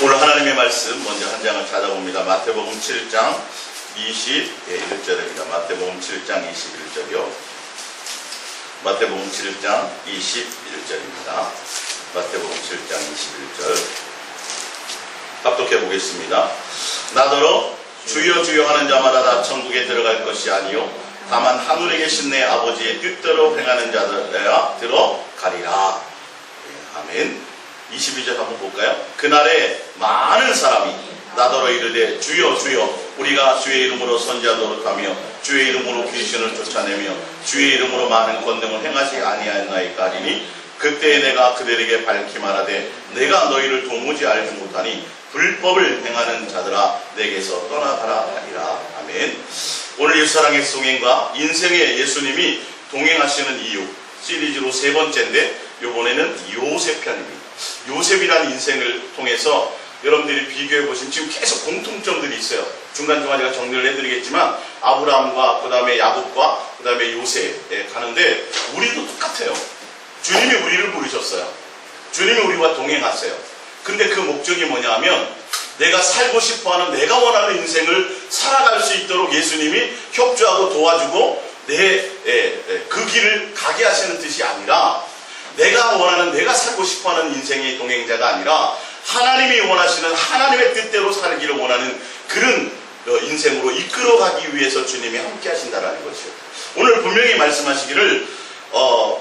오늘 하나님의 말씀 먼저 한 장을 찾아봅니다. 마태복음 7장 21절입니다. 마태복음 7장 21절이요. 마태복음 7장 21절입니다. 마태복음 7장 21절 합독해 보겠습니다. 나더러 주여 주여 하는 자마다 다 천국에 들어갈 것이 아니요 다만 하늘에 계신 내 아버지의 뜻대로 행하는 자들에야 들어가리라. 아멘. 22절 한번 볼까요? 그날에 많은 사람이 나더러 이르되 주여 주여 우리가 주의 이름으로 선지자 노릇하며 주의 이름으로 귀신을 쫓아내며 주의 이름으로 많은 권능을 행하지 아니하였나이까 하리니 그때에 내가 그들에게 밝히 말하되 내가 너희를 도무지 알지 못하니 불법을 행하는 자들아 내게서 떠나가라 하리라. 아멘. 오늘 예수사랑의 송행과 인생의 예수님이 동행하시는 이유 시리즈로 세 번째인데 이번에는 요셉 편입니다. 요셉이라는 인생을 통해서 여러분들이 비교해 보시면 지금 계속 공통점들이 있어요. 중간중간 제가 정리를 해드리겠지만 아브라함과 그 다음에 야곱과 그 다음에 요셉에 가는데 우리도 똑같아요. 주님이 우리를 부르셨어요. 주님이 우리와 동행하세요. 근데 그 목적이 뭐냐 하면 내가 살고 싶어하는 내가 원하는 인생을 살아갈 수 있도록 예수님이 협조하고 도와주고 그 길을 가게 하시는 뜻이 아니라 내가 원하는 내가 살고 싶어하는 인생의 동행자가 아니라 하나님이 원하시는 하나님의 뜻대로 살기를 원하는 그런 인생으로 이끌어가기 위해서 주님이 함께 하신다는 것이요. 오늘 분명히 말씀하시기를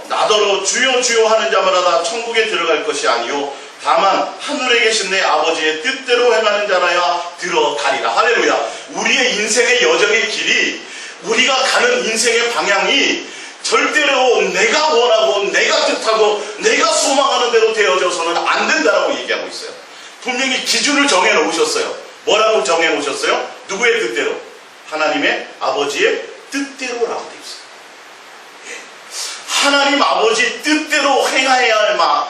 나더러 주여 주여 하는 자마다 다 천국에 들어갈 것이 아니요 다만 하늘에 계신 내 아버지의 뜻대로 행하는 자라야 들어가리라. 할렐루야. 우리의 인생의 여정의 길이 우리가 가는 인생의 방향이 절대로 내가 원하고 내가 뜻하고 내가 소망하는 대로 되어져서는 안 된다라고 얘기하고 있어요. 분명히 기준을 정해 놓으셨어요. 뭐라고 정해 놓으셨어요? 누구의 뜻대로? 하나님의 아버지의 뜻대로라고 되어 있어요. 하나님 아버지 뜻대로 행해야만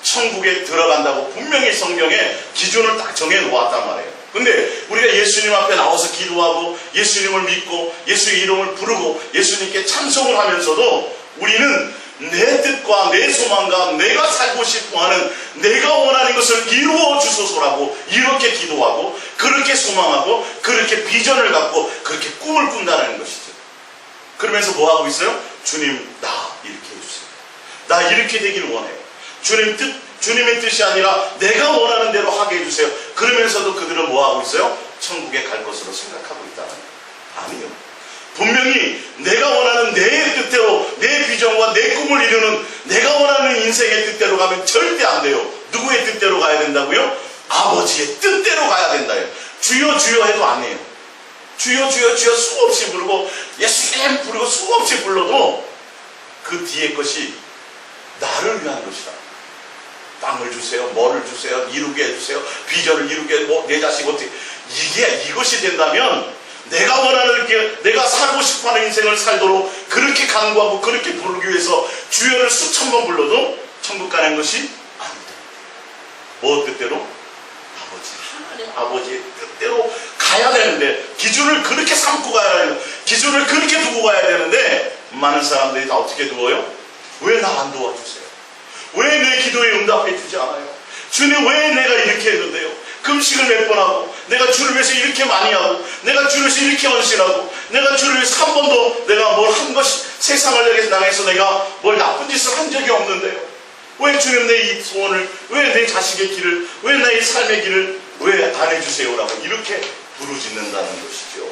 천국에 들어간다고 분명히 성경에 기준을 딱 정해 놓았단 말이에요. 근데 우리가 예수님 앞에 나와서 기도하고 예수님을 믿고 예수의 이름을 부르고 예수님께 찬송을 하면서도 우리는 내 뜻과 내 소망과 내가 살고 싶어하는 내가 원하는 것을 이루어 주소서라고 이렇게 기도하고 그렇게 소망하고 그렇게 비전을 갖고 그렇게 꿈을 꾼다는 것이죠. 그러면서 뭐 하고 있어요? 주님 나 이렇게 해주세요. 나 이렇게 되길 원해요. 주님의 뜻이 아니라 내가 원하는 대로 하게 해주세요. 그러면서도 그들은 뭐 하고 있어요? 천국에 갈 것으로 생각하고 있다는 거예요. 아니요. 분명히 내가 원하는 내 뜻대로 내 비전과 내 꿈을 이루는 내가 원하는 인생의 뜻대로 가면 절대 안 돼요. 누구의 뜻대로 가야 된다고요? 아버지의 뜻대로 가야 된다요. 주여 주여 해도 안 해요. 주여 주여 주여 수없이 부르고 예수님 부르고 수없이 불러도 그 뒤에 것이 나를 위한 것이다. 땅을 주세요. 뭐를 주세요. 이루게 해주세요. 비전을 이루게 내 자식 어떻게 이것이 된다면 내가 원하는 내가 살고 싶어하는 인생을 살도록 그렇게 간구하고 그렇게 부르기 위해서 주여를 수천 번 불러도 천국 가는 것이 아니다. 뭐 뜻대로? 하나님 아버지의 뜻대로 가야 되는데 기준을 그렇게 삼고 가야 되는 기준을 그렇게 두고 가야 되는데 많은 사람들이 다 어떻게 두어요? 왜 나 안 도와주세요? 왜 내 기도에 응답해 주지 않아요? 주님 왜 내가 이렇게 했는데요? 금식을 몇 번 하고 내가 주를 위해서 이렇게 많이 하고 내가 주를 위해서 이렇게 헌신하고 내가 주를 위해서 한 번도 내가 뭘 한 것이 세상을 향해서 내가 뭘 나쁜 짓을 한 적이 없는데요? 왜 주님 내 이 소원을 왜 내 자식의 길을 왜 내 삶의 길을 왜 안 해주세요라고 이렇게 부르짖는다는 것이죠.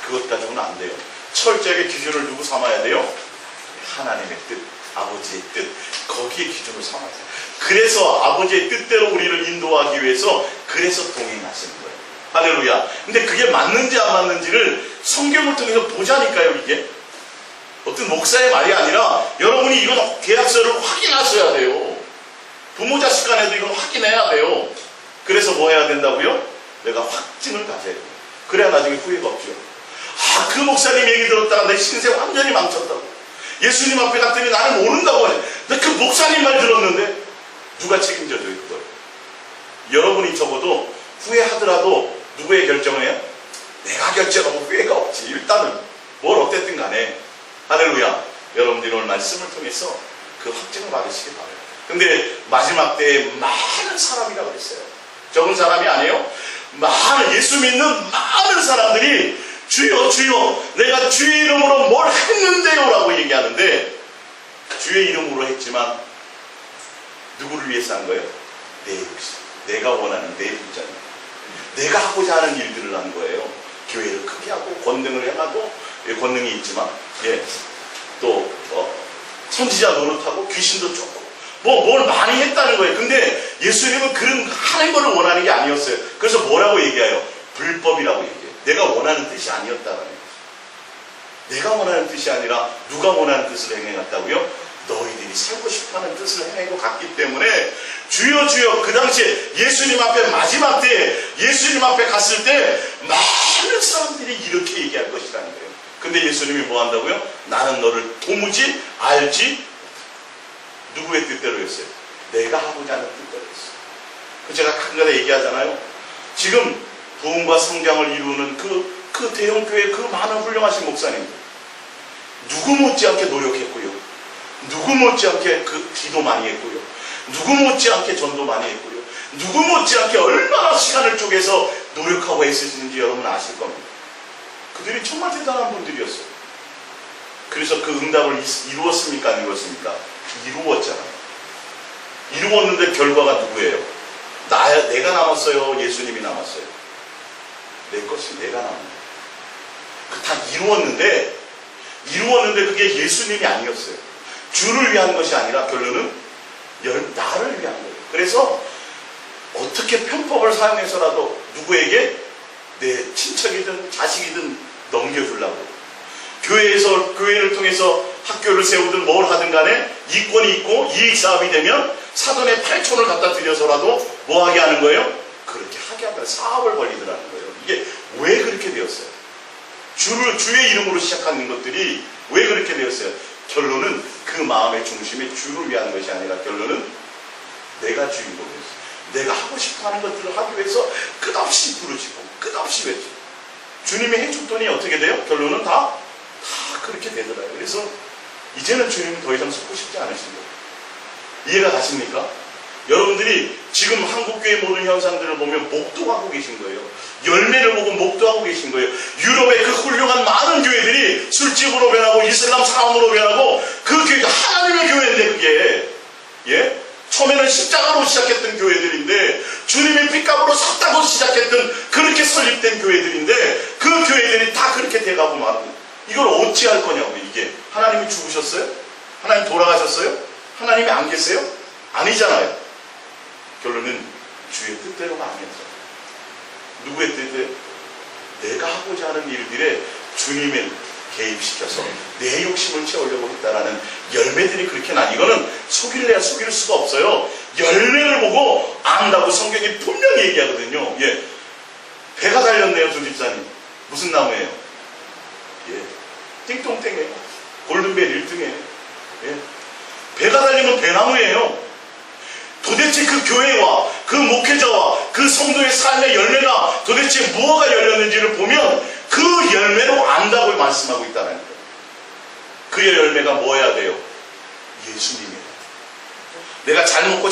그것 가지고는 안 돼요. 철저하게 기준을 누구 삼아야 돼요? 하나님의 뜻, 아버지의 뜻, 거기에 기준을 삼아야 돼요. 그래서 아버지의 뜻대로 우리를 인도하기 위해서 그래서 동행하시는 거예요. 할렐루야. 근데 그게 맞는지 안 맞는지를 성경을 통해서 보자니까요. 이게 어떤 목사의 말이 아니라 여러분이 이건 계약서를 확인하셔야 돼요. 부모 자식 간에도 이건 확인해야 돼요. 그래서 뭐 해야 된다고요? 내가 확증을 가져야 돼요. 그래야 나중에 후회가 없죠. 그 목사님 얘기 들었다가 내 신생 완전히 망쳤다고. 예수님 앞에 갔더니 나는 모른다고 하네. 근데 그 목사님 말 들었는데 누가 책임져줘요 그걸? 여러분이 적어도 후회하더라도 누구의 결정이에요? 내가 결정하고 후회가 없지. 일단은 뭘 어땠든 간에 할렐루야. 여러분들이 오늘 말씀을 통해서 그 확증을 받으시기 바랍니다. 근데 마지막 때에 많은 사람이라고 그랬어요. 적은 사람이 아니에요. 많은, 예수 믿는 많은 사람들이 주여 주여 내가 주의 이름으로 뭘 했는데요 라고 얘기하는데, 주의 이름으로 했지만 누구를 위해서 한 거예요? 내 욕심, 내가 원하는 내 부자님, 내가 하고자 하는 일들을 한 거예요. 교회를 크게 하고 권능을 행하고, 권능이 있지만 또 선지자 노릇하고 귀신도 쫓고 뭘 많이 했다는 거예요. 근데 예수님은 그런 하는 거를 원하는 게 아니었어요. 그래서 뭐라고 얘기해요? 불법이라고 얘기해요. 내가 원하는 뜻이 아니었다는 거예요. 내가 원하는 뜻이 아니라 누가 원하는 뜻을 행해갔다고요? 너희들이 살고 싶어하는 뜻을 행하고 갔기 때문에 주여 주여, 그 당시에 예수님 앞에 마지막 때에 예수님 앞에 갔을 때 많은 사람들이 이렇게 얘기할 것이라는 거예요. 근데 예수님이 뭐 한다고요? 나는 너를 도무지 알지, 누구의 뜻대로 했어요? 내가 하고자 하는 뜻대로 했어요. 제가 가끔가다 얘기하잖아요. 지금 부흥과 성장을 이루는 그 대형교회 그 많은 훌륭하신 목사님들, 누구 못지않게 노력했고요, 누구 못지않게 그 기도 많이 했고요, 누구 못지않게 전도 많이 했고요, 누구 못지않게 얼마나 시간을 쪼개서 노력하고 애쓰시는지 여러분 아실 겁니다. 그들이 정말 대단한 분들이었어요. 그래서 그 응답을 이루었습니까? 안 이루었습니까? 이루었잖아요. 이루었는데 결과가 누구예요? 내가 남았어요? 예수님이 남았어요? 내 것이 내가 남았어요. 다 이루었는데 그게 예수님이 아니었어요. 주를 위한 것이 아니라 결론은 나를 위한 거예요. 그래서 어떻게 편법을 사용해서라도 누구에게, 내 친척이든 자식이든 넘겨주려고, 교회를 통해서 학교를 세우든 뭘 하든 간에 이권이 있고 이익사업이 되면 사돈의 8촌을 갖다 드려서라도 뭐 하게 하는 거예요? 그렇게 하게 하면 사업을 벌리더라는 거예요. 이게 왜 그렇게 되었어요? 주의 이름으로 시작하는 것들이 왜 그렇게 되었어요? 결론은 그 마음의 중심이 주를 위한 것이 아니라 결론은 내가 주인공이었어요. 내가 하고 싶어하는 것들을 하기 위해서 끝없이 부르짖고 끝없이 외치고, 주님이 해줬더니 어떻게 돼요? 결론은 다 그렇게 되더라고요. 그래서 이제는 주님은 더 이상 속고 싶지 않으신 거예요. 이해가 가십니까? 여러분들이 지금 한국교회 모든 현상들을 보면 목도하고 계신 거예요. 열매를 보고 목도하고 계신 거예요. 유럽의 그 훌륭한 많은 교회들이 술집으로 변하고 이슬람 사원으로 변하고, 그 교회가 하나님의 교회인데, 그게 처음에는 십자가로 시작했던 교회들인데, 주님의 핏값으로 샀다고 시작했던 그렇게 설립된 교회들인데, 그 교회들이 다 그렇게 돼가고 말합니다. 이걸 어찌할 거냐고요. 이게 하나님이 죽으셨어요? 하나님 돌아가셨어요? 하나님이 안 계세요? 아니잖아요. 결론은 주의 뜻대로가 아니었어요. 누구의 뜻대로? 내가 하고자 하는 일들에 주님을 개입시켜서 내 욕심을 채우려고 했다라는 열매들이 그렇게 이거는 속일 수가 없어요. 열매를 보고 안다고 성경이 분명히 얘기하거든요. 배가 달렸네요, 조 집사님. 무슨 나무예요? 띵똥땡이에요. 골든벨 1등이에요. 배가 달리면 배나무예요. 도대체 그 교회와 그 목회자와 그 성도의 삶의 열매가 도대체 무엇가 열렸는지를 보면 그 열매로 안다고 말씀하고 있다는 거예요. 그 열매가 뭐여야 돼요? 예수님이에요. 내가 잘 먹고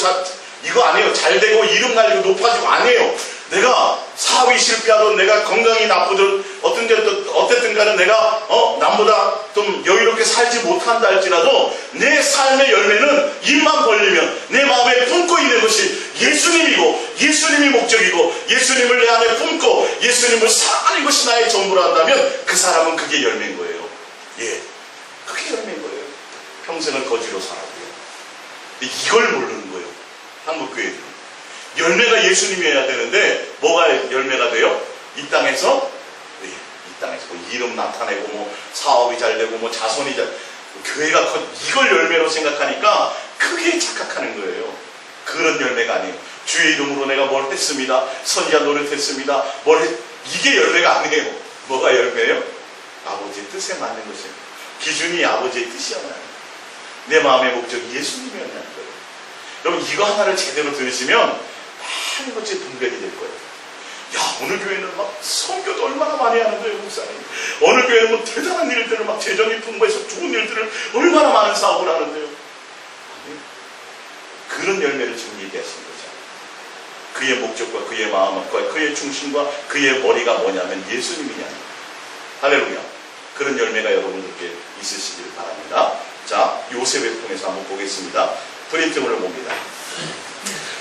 이거 아니에요. 잘 되고 이름 날리고 높아지고 아니에요. 내가 사업이 실패하든 내가 건강이 나쁘든 어쨌든 간에 내가 남보다 좀 여유롭게 살지 못한다 할지라도 내 삶의 열매는 입만 벌리면 내 마음에 품고 있는 것이 예수님이고 예수님이 목적이고 예수님을 내 안에 품고 예수님을 사랑하는 것이 나의 전부라 한다면 그 사람은 그게 열매인 거예요. 그게 열매인 거예요. 평생을 거지로 살았고요. 이걸 모르는 거예요. 한국교회들은. 열매가 예수님이어야 되는데 뭐가 열매가 돼요? 이 땅에서 뭐 이름 나타내고 뭐 사업이 잘 되고 뭐 자손이 교회가 이걸 열매로 생각하니까 크게 착각하는 거예요. 그런 열매가 아니에요. 주의 이름으로 내가 뭘 했습니다. 선지자 노릇했습니다. 이게 열매가 아니에요. 뭐가 열매예요? 아버지의 뜻에 맞는 것이에요. 기준이 아버지의 뜻이었나요? 내 마음의 목적이 예수님이었냐는 거예요. 여러분 이거 하나를 제대로 들으시면 많은 것이 분별이 될 거예요. 오늘 교회는 막 선교도 얼마나 많이 하는데요, 목사님. 어느 교회는 뭐 대단한 일들을 막 재정이 풍부해서 좋은 일들을 얼마나 많은 사업을 하는데요. 그런 열매를 지금 얘기하시는 거죠. 그의 목적과 그의 마음과 그의 중심과 그의 머리가 뭐냐면 예수님이냐. 할렐루야. 그런 열매가 여러분들께 있으시길 바랍니다. 자, 요셉을 통해서 한번 보겠습니다. 프린트물을 봅니다.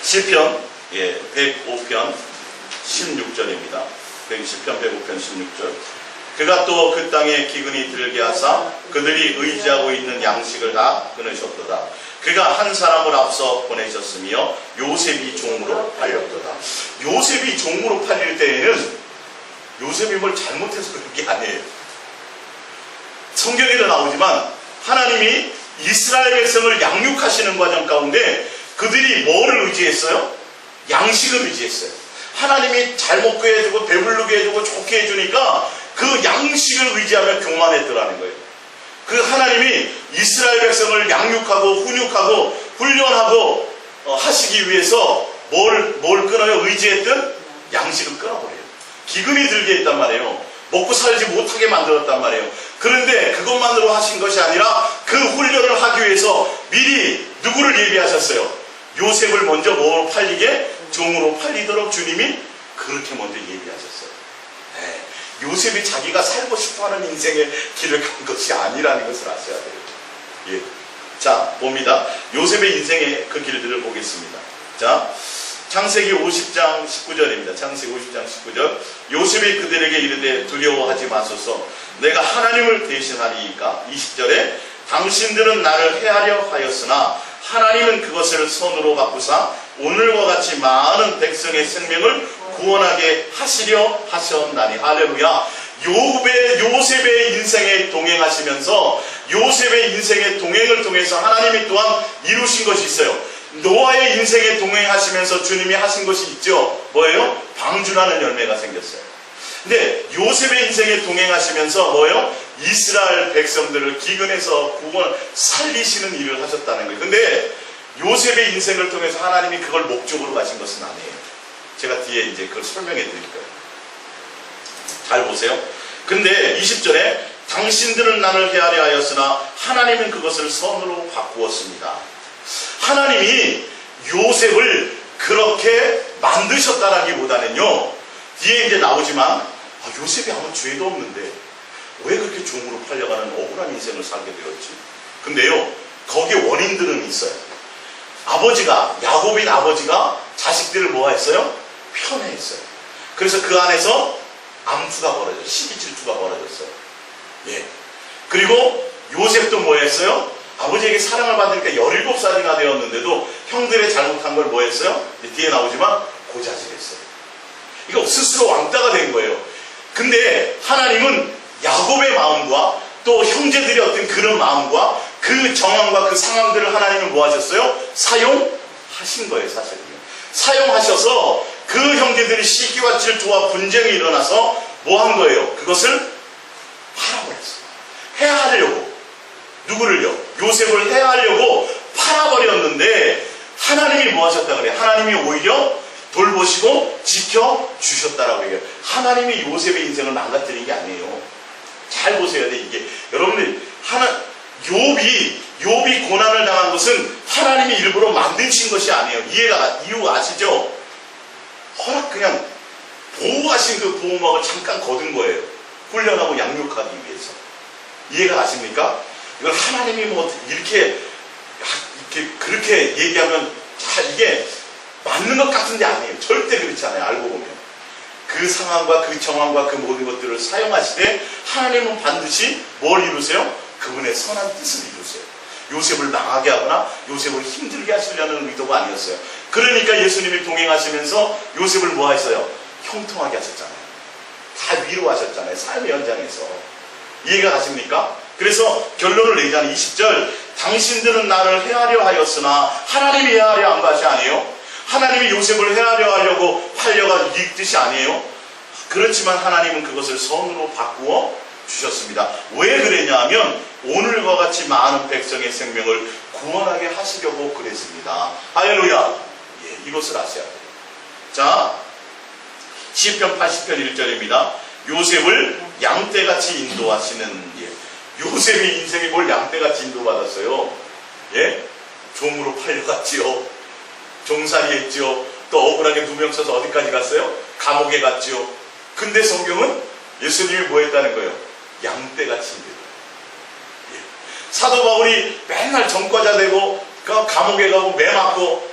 시편 105편 16절입니다. 10편 105편 16절. 그가 또 그 땅에 기근이 들게 하사 그들이 의지하고 있는 양식을 다 끊으셨도다. 그가 한 사람을 앞서 보내셨으며 요셉이 종으로 팔렸도다. 요셉이 종으로 팔릴 때에는 요셉이 뭘 잘못해서 그런 게 아니에요. 성경에도 나오지만 하나님이 이스라엘 백성을 양육하시는 과정 가운데 그들이 뭐를 의지했어요? 양식을 의지했어요. 하나님이 잘 먹게 해주고 배부르게 해주고 좋게 해주니까 그 양식을 의지하며 교만했더라는 거예요. 그 하나님이 이스라엘 백성을 양육하고 훈육하고 훈련하고 하시기 위해서 뭘 끊어요? 의지했던 양식을 끊어버려요. 기근이 들게 했단 말이에요. 먹고 살지 못하게 만들었단 말이에요. 그런데 그것만으로 하신 것이 아니라 그 훈련을 하기 위해서 미리 누구를 예비하셨어요? 요셉을 먼저 뭐로 팔리게? 종으로 팔리도록 주님이 그렇게 먼저 예비하셨어요. 네. 요셉이 자기가 살고 싶어하는 인생의 길을 간 것이 아니라는 것을 아셔야 돼요. 예. 자, 봅니다. 요셉의 인생의 그 길들을 보겠습니다. 자, 창세기 50장 19절입니다. 창세기 50장 19절. 요셉이 그들에게 이르되 두려워하지 마소서. 내가 하나님을 대신하리이까. 20절에 당신들은 나를 해하려 하였으나 하나님은 그것을 선으로 바꾸사 오늘과 같이 많은 백성의 생명을 구원하게 하시려 하셨나니. 할렐루야. 요셉의 인생에 동행하시면서 요셉의 인생의 동행을 통해서 하나님이 또한 이루신 것이 있어요. 노아의 인생에 동행하시면서 주님이 하신 것이 있죠. 뭐예요? 방주라는 열매가 생겼어요. 근데 요셉의 인생에 동행하시면서 뭐예요? 이스라엘 백성들을 기근에서 구원 살리시는 일을 하셨다는 거예요. 근데 요셉의 인생을 통해서 하나님이 그걸 목적으로 가신 것은 아니에요. 제가 뒤에 이제 그걸 설명해 드릴 거예요. 잘 보세요. 근데 20절에 당신들은 나를 해하려 하였으나 하나님은 그것을 선으로 바꾸었습니다. 하나님이 요셉을 그렇게 만드셨다라기보다는요, 뒤에 이제 나오지만 요셉이 아무 죄도 없는데 왜 그렇게 종으로 팔려가는 억울한 인생을 살게 되었지? 근데요, 거기에 원인들은 있어요. 야곱인 아버지가 자식들을 뭐 했어요? 편애했어요. 그래서 그 안에서 암투가 벌어졌어요. 시기 질투가 벌어졌어요. 예. 그리고 요셉도 뭐 했어요? 아버지에게 사랑을 받으니까 17살이나 되었는데도 형들의 잘못한 걸 뭐 했어요? 뒤에 나오지만 고자질했어요. 이거 스스로 왕따가 된 거예요. 근데 하나님은 야곱의 마음과 또 형제들의 어떤 그런 마음과 그 정황과 그 상황들을 하나님은 뭐 하셨어요? 사용하신 거예요, 사실은요. 사용하셔서 그 형제들이 시기와 질투와 분쟁이 일어나서 뭐 한 거예요? 그것을 팔아버렸어요. 해하려고. 누구를요? 요셉을 해하려고 팔아버렸는데 하나님이 뭐 하셨다 그래요? 하나님이 오히려 돌보시고 지켜주셨다라고 얘기해요. 하나님이 요셉의 인생을 망가뜨린 게 아니에요. 잘 보셔야 돼. 이게 여러분들 욥이 고난을 당한 것은 하나님이 일부러 만드신 것이 아니에요. 이유 아시죠? 그냥 보호하신 그 보호막을 잠깐 거둔 거예요. 훈련하고 양육하기 위해서. 이해가 가십니까? 이걸 하나님이 그렇게 얘기하면 이게 맞는 것 같은데 아니에요. 절대 그렇지 않아요. 알고 보면. 그 상황과 그 정황과 그 모든 것들을 사용하시되 하나님은 반드시 뭘 이루세요? 그분의 선한 뜻을 이루세요. 요셉을 망하게 하거나 요셉을 힘들게 하시려는 의도가 아니었어요. 그러니까 예수님이 동행하시면서 요셉을 뭐 하셨어요? 형통하게 하셨잖아요. 다 위로하셨잖아요. 삶의 현장에서. 이해가 가십니까? 그래서 결론을 내자니 20절 당신들은 나를 해하려 하였으나 하나님이 해하려 한 것이 아니에요. 하나님이 요셉을 해하려 하려고 팔려가 네 뜻이 아니에요. 그렇지만 하나님은 그것을 선으로 바꾸어 주셨습니다. 왜 그랬냐 하면 오늘과 같이 많은 백성의 생명을 구원하게 하시려고 그랬습니다. 할렐루야. 예, 이것을 아셔야 돼요. 자, 시편 80편 1절입니다. 요셉을 양떼같이 인도하시는 요셉의 인생이 뭘 양떼같이 인도받았어요? 예? 종으로 팔려갔지요. 종살이 했죠. 또 억울하게 누명 써서 어디까지 갔어요? 감옥에 갔죠. 근데 성경은 예수님이 뭐 했다는 거예요? 양떼같이 인대요. 예. 사도 바울이 맨날 전과자 되고 감옥에 가고 매 맞고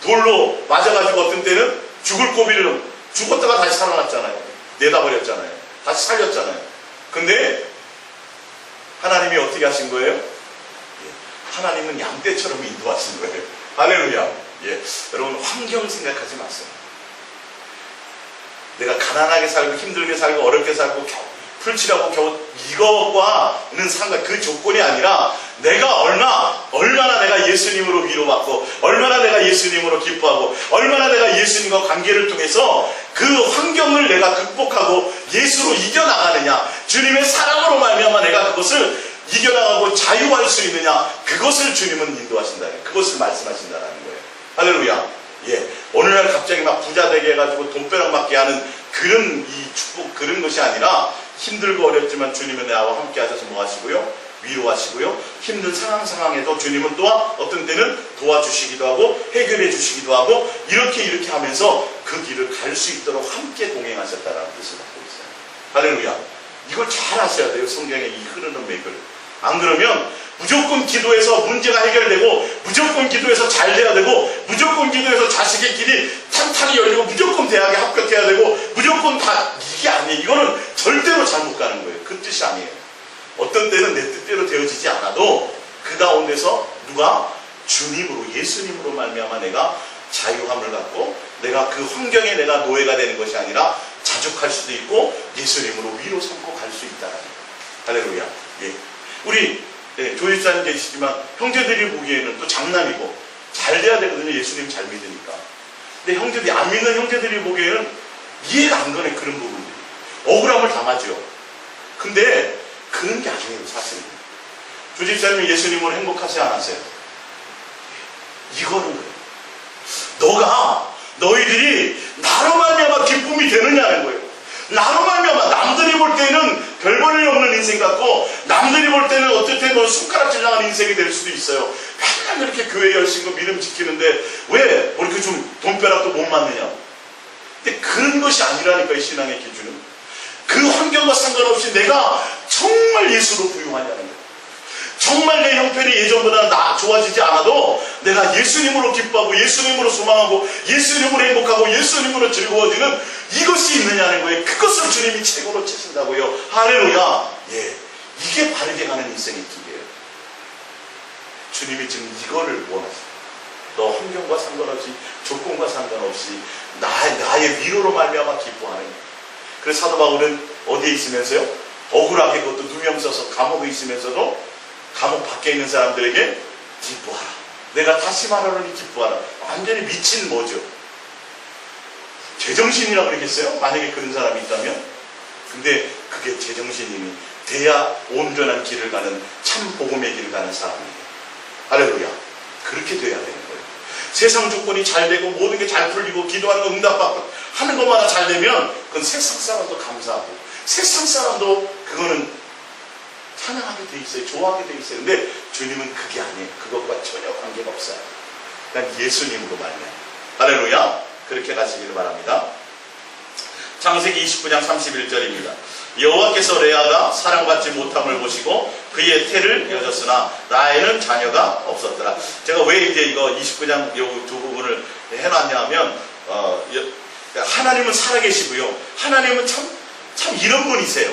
돌로 맞아가지고 어떤 때는 죽을 고비를 죽었다가 다시 살아났잖아요. 내다버렸잖아요. 다시 살렸잖아요. 근데 하나님이 어떻게 하신 거예요? 예. 하나님은 양떼처럼 인도하신 거예요. 할렐루야. 예. 여러분 환경 생각하지 마세요. 내가 가난하게 살고 힘들게 살고 어렵게 살고 풀칠하고 겨우 이거와는 상관, 그 조건이 아니라 내가 얼마나 내가 예수님으로 위로받고 얼마나 내가 예수님으로 기뻐하고 얼마나 내가 예수님과 관계를 통해서 그 환경을 내가 극복하고 예수로 이겨나가느냐, 주님의 사랑으로 말미암아 내가 그것을 이겨나가고 자유할 수 있느냐, 그것을 주님은 인도하신다. 그것을 말씀하신다는 거예요. 할렐루야. 예. 어느 날 갑자기 막 부자 되게 해가지고 돈벼락 맞게 하는 그런 이 축복, 그런 것이 아니라 힘들고 어렵지만 주님은 나와 함께 하셔서 뭐 하시고요? 위로하시고요. 힘든 상황에도 주님은 또한 어떤 때는 도와주시기도 하고 해결해 주시기도 하고 이렇게 하면서 그 길을 갈 수 있도록 함께 동행하셨다라는 뜻을 갖고 있어요. 할렐루야. 이걸 잘 아셔야 돼요. 성경의 이 흐르는 맥을. 안 그러면 무조건 기도해서 문제가 해결되고 무조건 기도해서 잘 돼야 되고 무조건 기도해서 자식의 길이 탄탄히 열리고 무조건 대학에 합격해야 되고 무조건 다 이게 아니에요. 이거는 절대로 잘못 가는 거예요. 그 뜻이 아니에요. 어떤 때는 내 뜻대로 되어지지 않아도 그 가운데서 누가 주님으로 예수님으로 말미암아 내가 자유함을 갖고 내가 그 환경에 내가 노예가 되는 것이 아니라 자족할 수도 있고 예수님으로 위로 삼고 갈 수 있다는 거예요. 할렐루야. 예. 우리 조일사님 계시지만 형제들이 보기에는 또 장남이고 잘 돼야 되거든요. 예수님 잘 믿으니까. 근데 형제들이 안 믿는 형제들이 보기에는 이해가 안 가네. 그런 부분들이 억울함을 당하죠. 근데 그런 게 아니에요. 사실은 조집사님이 예수님으로 행복하지 않았어요. 이거는 그래요. 너희들이 나로 말미암아 기쁨이 되느냐는 거예요. 나로 말미암아 남들이 볼 때는 별 볼 일 없는 인생 같고 남들이 볼 때는 어떨 때는 손가락질 나가는 인생이 될 수도 있어요. 맨날 이렇게 교회 열심히 믿음 지키는데 왜 뭐 이렇게 좀 돈벼락도 못 맞느냐. 근데 그런 것이 아니라니까. 이 신앙의 기준은 그 환경과 상관없이 내가 정말 예수로 부유하냐는 거예요. 정말 내 형편이 예전보다 좋아지지 않아도 내가 예수님으로 기뻐하고 예수님으로 소망하고 예수님으로 행복하고 예수님으로 즐거워지는 이것이 있느냐는 거예요. 그것을 주님이 최고로 치신다고요. 할렐루야. 예, 이게 바르게 가는 인생의 길이에요. 주님이 지금 이거를 원하세요. 너 환경과 상관없이 조건과 상관없이 나의 위로로 말미암아 기뻐하는 거예요. 그래서 사도 바울은 어디에 있으면서요? 억울하게 그것도 누명 써서 감옥에 있으면서도 감옥 밖에 있는 사람들에게 기뻐하라. 내가 다시 말하노니 기뻐하라. 완전히 미친 뭐죠? 제정신이라고 그러겠어요? 만약에 그런 사람이 있다면? 근데 그게 제정신이니 돼야 온전한 길을 가는 참 복음의 길을 가는 사람이에요. 할렐루야. 그렇게 돼야 되는 거예요. 세상 조건이 잘 되고 모든 게 잘 풀리고 기도하는 거 응답받고 하는 것마다 잘 되면 그건 세상 사람도 감사하고 세상 사람도 그거는 찬양하게 돼 있어요. 좋아하게 돼 있어요. 근데 주님은 그게 아니에요. 그것과 전혀 관계가 없어요. 그냥 예수님으로 말미암아. 할렐루야. 그렇게 가시기를 바랍니다. 창세기 29장 31절입니다. 여호와께서 레아가 사랑받지 못함을 보시고 그의 태를 여졌으나 라헬은 자녀가 없었더라. 제가 왜 이제 이거 29장 요 두 부분을 해놨냐면 하나님은 살아계시고요. 하나님은 참 이런 분이세요.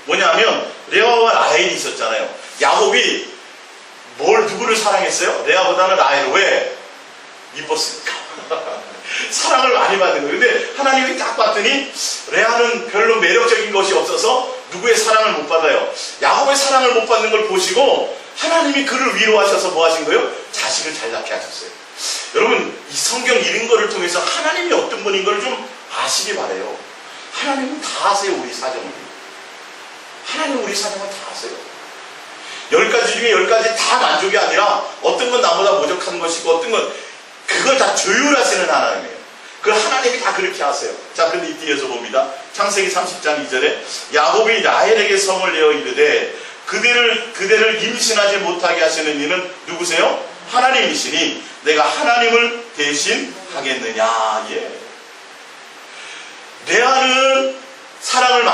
뭐냐면 레아와 라헬이 있었잖아요. 야곱이 누구를 사랑했어요? 레아보다는 라헬을 왜? 이뻤으니까. 사랑을 많이 받는 거예요. 근데 하나님이 딱 봤더니 레아는 별로 매력적인 것이 없어서 누구의 사랑을 못 받아요. 야곱의 사랑을 못 받는 걸 보시고 하나님이 그를 위로하셔서 뭐 하신 거예요? 자식을 잘 낳게 하셨어요. 여러분 이 성경 읽은 거를 통해서 하나님이 어떤 분인 걸 좀 아시기 바래요. 하나님은 다 아세요. 우리 사정을. 하나님 우리 사정을 다 아세요. 10가지 중에 10가지 다 만족이 아니라 어떤 건 나보다 부족한 것이고 어떤 건 그걸 다 조율하시는 하나님이에요. 그 하나님이 다 그렇게 하세요. 자, 근데 이 뒤에서 봅니다. 창세기 30장 2절에 야곱이 라헬에게 성을 내어 이르되 그대를 임신하지 못하게 하시는 이는 누구세요? 하나님이시니 내가 하나님을 대신 하겠느냐. 예. 레아는 사랑을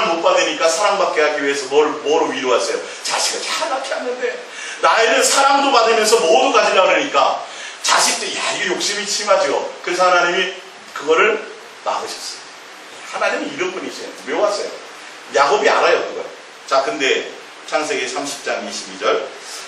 못 받으니까 사랑받게 하기 위해서 뭐로 위로하세요? 자식을 잘 낳았는데 라헬은 사랑도 받으면서 뭐도 가지려고 그러니까 자식도 이게 욕심이 심하죠. 그래서 하나님이 그거를 막으셨어요. 하나님이 이런 분이세요. 묘하세요. 야곱이 알아요 그걸. 자, 근데 창세기 30장 22절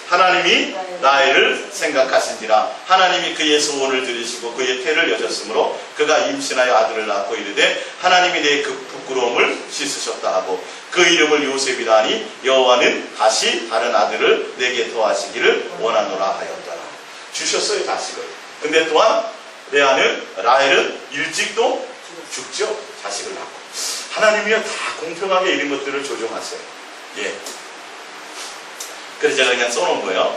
하나님이 라헬을 생각하신지라 하나님이 그의 소원을 들으시고 그의 태를 여셨으므로 그가 임신하여 아들을 낳고 이르되 하나님이 내 그 부끄러움을 씻으셨다 하고 그 이름을 요셉이라 하니 여호와는 다시 다른 아들을 내게 더하시기를 원하노라 하였더라. 주셨어요 자식을. 근데 또한 라헬은 일찍도 죽죠. 자식을 낳고. 하나님이요 다 공평하게 이런 것들을 조정하세요. 예. 그래서 제가 그냥 써놓은 거예요.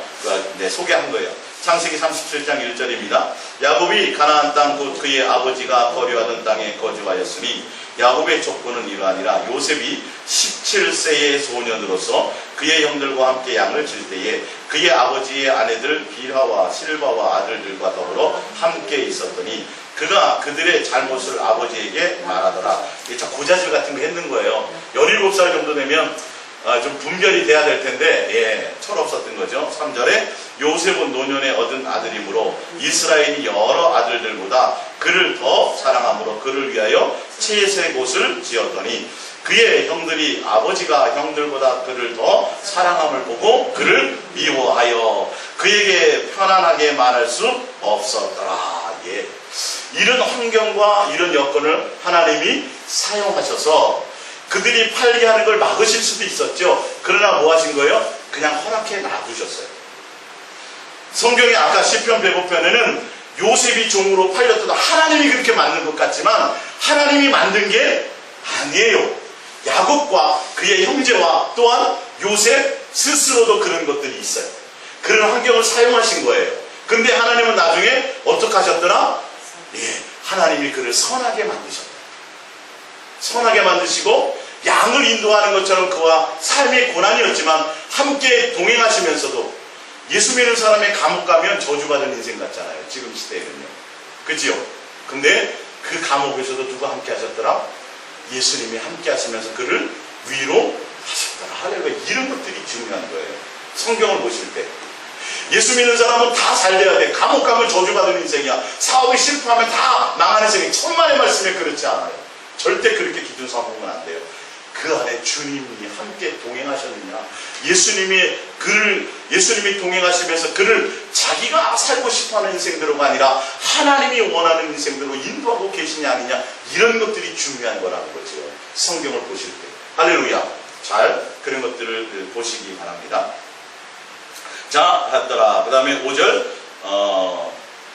소개한 거예요. 창세기 37장 1절입니다. 야곱이 가나안 땅 곧 그의 아버지가 거류하던 땅에 거주하였으니 야곱의 족보는 이러하니라. 요셉이 17세의 소년으로서 그의 형들과 함께 양을 칠 때에 그의 아버지의 아내들 빌하와 실바와 아들들과 더불어 함께 있었더니 그가 그들의 잘못을 아버지에게 말하더라. 이게 참 고자질 같은 거 했는 거예요. 17살 정도 되면 좀 분별이 돼야 될 텐데 철없었던 거죠. 3절에 요셉은 노년에 얻은 아들이므로 이스라엘이 여러 아들들보다 그를 더 사랑함으로 그를 위하여 채색 옷을 지었더니 그의 형들이 아버지가 형들보다 그를 더 사랑함을 보고 그를 미워하여 그에게 편안하게 말할 수 없었더라. 예. 이런 환경과 이런 여건을 하나님이 사용하셔서 그들이 팔게 하는 걸 막으실 수도 있었죠. 그러나 뭐 하신 거예요? 그냥 허락해 놔두셨어요. 성경에 아까 시편 105편에는 요셉이 종으로 팔렸던 하나님이 그렇게 만든 것 같지만 하나님이 만든 게 아니에요. 야곱과 그의 형제와 또한 요셉 스스로도 그런 것들이 있어요. 그런 환경을 사용하신 거예요. 근데 하나님은 나중에 어떻게 하셨더라? 하나님이 그를 선하게 만드셨다. 선하게 만드시고 양을 인도하는 것처럼 그와 삶의 고난이었지만 함께 동행하시면서도 예수 믿는 사람의 감옥 가면 저주받은 인생 같잖아요. 지금 시대에는요. 그지요? 근데 그 감옥에서도 누가 함께 하셨더라? 예수님이 함께 하시면서 그를 위로하셨더라. 할렐루야. 이런 것들이 중요한 거예요. 성경을 보실 때. 예수 믿는 사람은 다 살려야 돼. 감옥 가면 저주받은 인생이야. 사업이 실패하면 다 망하는 인생이 천만의 말씀에 그렇지 않아요. 절대 그렇게 기준 삼으면 안 돼요. 그 안에 주님이 함께 동행하셨느냐. 예수님이 동행하시면서 그를 자기가 살고 싶어하는 인생대로가 아니라 하나님이 원하는 인생대로 인도하고 계시냐 아니냐. 이런 것들이 중요한 거라는 거죠. 성경을 보실 때. 할렐루야. 잘 그런 것들을 보시기 바랍니다. 자, 갔더라. 그 다음에 5절.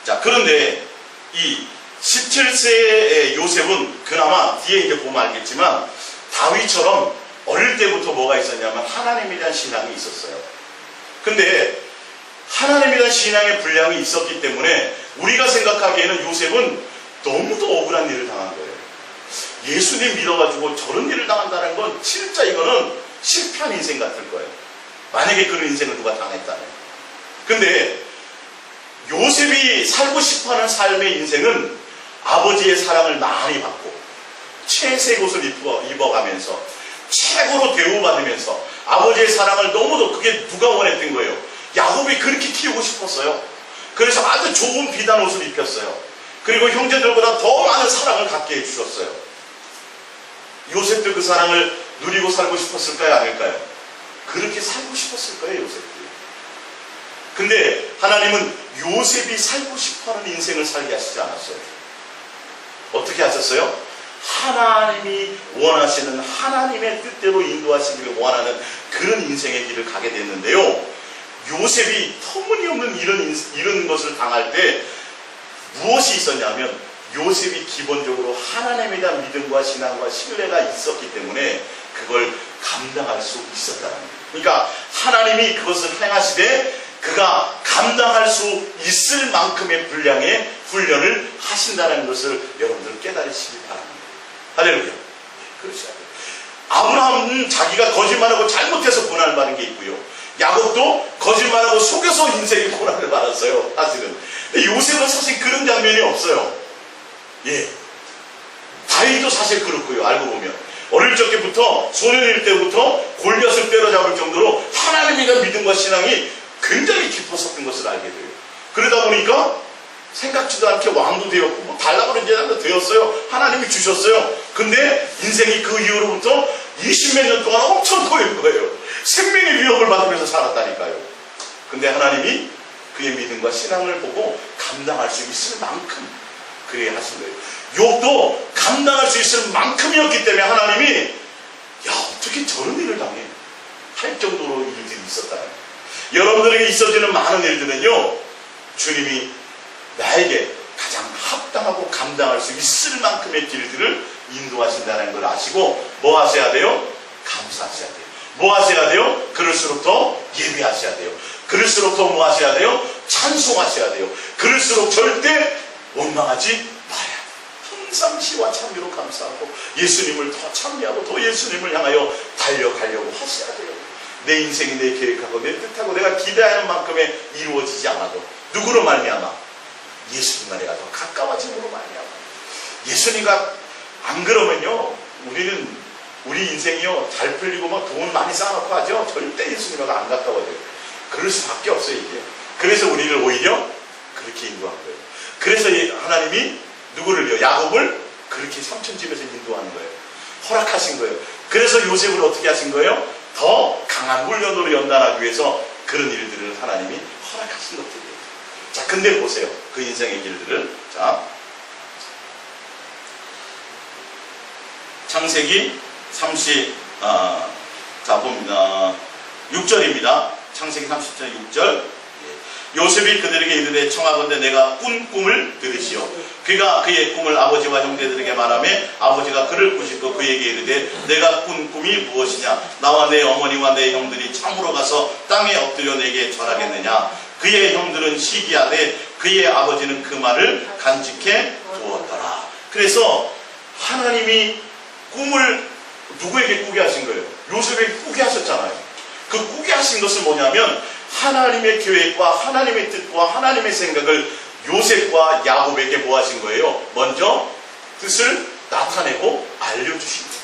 자, 그런데 이 17세의 요셉은 그나마 뒤에 이제 보면 알겠지만 다윗처럼 어릴 때부터 뭐가 있었냐면 하나님에 대한 신앙이 있었어요. 근데 하나님에 대한 신앙의 분량이 있었기 때문에 우리가 생각하기에는 요셉은 너무도 억울한 일을 당한 거예요. 예수님 믿어가지고 저런 일을 당한다는 건 진짜 이거는 실패한 인생 같을 거예요. 만약에 그런 인생을 누가 당했다면. 근데 요셉이 살고 싶어하는 삶의 인생은 아버지의 사랑을 많이 받고 채색 옷을 입어가면서 최고로 대우받으면서 아버지의 사랑을 너무도 그게 누가 원했던 거예요. 야곱이 그렇게 키우고 싶었어요. 그래서 아주 좋은 비단 옷을 입혔어요. 그리고 형제들보다 더 많은 사랑을 갖게 해주셨어요. 요셉도 그 사랑을 누리고 살고 싶었을까요? 아닐까요? 그렇게 살고 싶었을 거예요. 요셉도. 근데 하나님은 요셉이 살고 싶어하는 인생을 살게 하시지 않았어요. 어떻게 하셨어요? 하나님이 원하시는 하나님의 뜻대로 인도하시기를 원하는 그런 인생의 길을 가게 됐는데요. 요셉이 터무니없는 이런 것을 당할 때 무엇이 있었냐면 요셉이 기본적으로 하나님에 대한 믿음과 신앙과 신뢰가 있었기 때문에 그걸 감당할 수 있었다는 거예요. 그러니까 하나님이 그것을 행하시되 그가 감당할 수 있을 만큼의 분량의 훈련을 하신다는 것을 여러분들 깨달으시기 바랍니다. 할렐루야. 그렇지 않아요. 아브라함은 자기가 거짓말하고 잘못해서 고난을 받은 게 있고요. 야곱도 거짓말하고 속여서 인생의 고난을 받았어요. 사실은. 근데 요셉은 사실 그런 장면이 없어요. 예. 다윗도 사실 그렇고요. 알고 보면 어릴 적부터 소년일 때부터 골리앗을 때려잡을 정도로 하나님에 대한 믿음과 신앙이 굉장히 깊었었던 것을 알게 돼요. 그러다 보니까 생각지도 않게 왕도 되었고 뭐 달라고 그러지 되었어요. 하나님이 주셨어요. 근데 인생이 그 이후로부터 20몇 년 동안 엄청 꼬일 거예요. 생명의 위협을 받으면서 살았다니까요. 근데 하나님이 그의 믿음과 신앙을 보고 감당할 수 있을 만큼 그래 하신 거예요. 욥도 감당할 수 있을 만큼이었기 때문에 하나님이 야 어떻게 저런 일을 당해 할 정도로 일들이 있었다. 여러분들에게 있어지는 많은 일들은요 주님이 나에게 가장 합당하고 감당할 수 있을 만큼의 길들을 인도하신다는 걸 아시고 뭐 하셔야 돼요? 감사하셔야 돼요. 뭐 하셔야 돼요? 그럴수록 더 예배하셔야 돼요. 그럴수록 더 뭐 하셔야 돼요? 찬송하셔야 돼요. 그럴수록 절대 원망하지 말아야 돼요. 항상 시와 찬미로 감사하고 예수님을 더 찬미하고 더 예수님을 향하여 달려가려고 하셔야 돼요. 내 인생이 내 계획하고 내 뜻하고 내가 기대하는 만큼의 이루어지지 않아도 누구로 말미암아? 예수님과 내가 더 가까워짐으로 말미암아. 예수님과 안 그러면요 우리 인생이요 잘 풀리고 막 돈 많이 쌓아놓고 하죠. 절대 예수님과 안 가까워져요. 그럴 수밖에 없어요 이게. 그래서 우리를 오히려 그렇게 인도한 거예요. 그래서 하나님이 누구를요? 야곱을 그렇게 삼천집에서 인도하는 거예요. 허락하신 거예요. 그래서 요셉을 어떻게 하신 거예요? 더 강한 훈련으로 연단하기 위해서 그런 일들을 하나님이 허락하신 것들이에요. 자, 근데 보세요. 그 인생의 길들을. 자, 창세기 6절입니다. 창세기 30장 6절. 요셉이 그들에게 이르되 청하건대 내가 꾼 꿈을 들으시오. 그가 그의 꿈을 아버지와 형제들에게 말하매 아버지가 그를 꾸짖고 그에게 이르되 내가 꾼 꿈이 무엇이냐? 나와 내 어머니와 내 형들이 참으로 가서 땅에 엎드려 내게 절하겠느냐? 그의 형들은 시기하되 그의 아버지는 그 말을 간직해 두었더라. 그래서 하나님이 꿈을 누구에게 꾸게 하신 거예요? 요셉에게 꾸게 하셨잖아요. 그 꾸게 하신 것은 뭐냐면 하나님의 계획과 하나님의 뜻과 하나님의 생각을 요셉과 야곱에게 뭐 하신 거예요? 먼저 뜻을 나타내고 알려주신 거예요.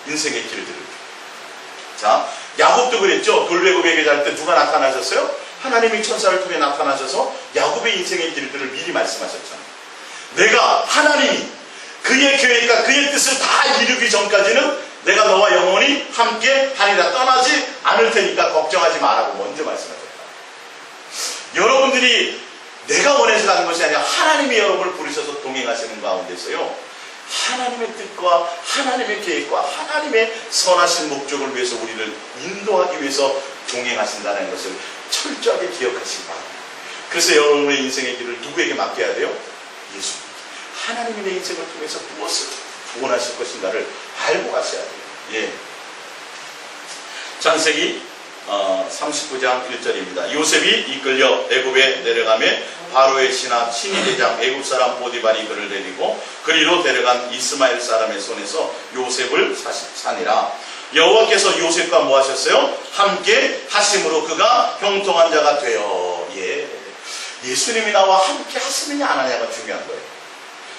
인생의 길들을. 자, 야곱도 그랬죠. 돌배고백에 잘 때 누가 나타나셨어요? 하나님이 천사를 통해 나타나셔서 야곱의 인생의 길들을 미리 말씀하셨잖아요. 내가 하나님이 그의 계획과 그의 뜻을 다 이루기 전까지는 내가 너와 영원히 함께 하리라. 떠나지 않을 테니까 걱정하지 말라고 먼저 말씀하셨다. 여러분들이 내가 원해서 가는 것이 아니라 하나님이 여러분을 부르셔서 동행하시는 가운데서요 하나님의 뜻과 하나님의 계획과 하나님의 선하신 목적을 위해서 우리를 인도하기 위해서 동행하신다는 것을 철저하게 기억하시기 바랍니다. 그래서 여러분의 인생의 길을 누구에게 맡겨야 돼요? 예수님. 하나님이 내 인생을 통해서 무엇을 구원하실 것인가를 알고 가셔야 돼요. 예. 창세기 39장 1절입니다. 요셉이 이끌려 애굽에 내려가매 바로의 신하 대장 애굽 사람 보디발이 그를 데리고 그리로 데려간 이스마엘 사람의 손에서 요셉을 사니라. 여호와께서 요셉과 뭐 하셨어요? 함께 하심으로 그가 형통한 자가 되어. 예. 예수님이 나와 함께 하시느냐 안 하느냐가 중요한 거예요.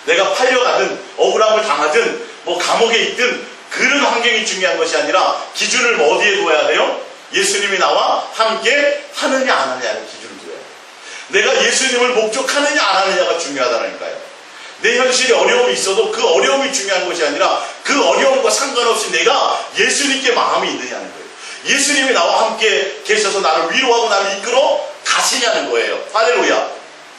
내가 팔려가든 억울함을 당하든 뭐 감옥에 있든 그런 환경이 중요한 것이 아니라 기준을 뭐 어디에 둬야 돼요? 예수님이 나와 함께 하느냐 안 하느냐를 기준을 둬야 돼요. 내가 예수님을 목적하느냐 안 하느냐가 중요하다니까요. 내 현실에 어려움이 있어도 그 어려움이 중요한 것이 아니라 그 어려움과 상관없이 내가 예수님께 마음이 있느냐는 거예요. 예수님이 나와 함께 계셔서 나를 위로하고 나를 이끌어 가시냐는 거예요. 할렐루야.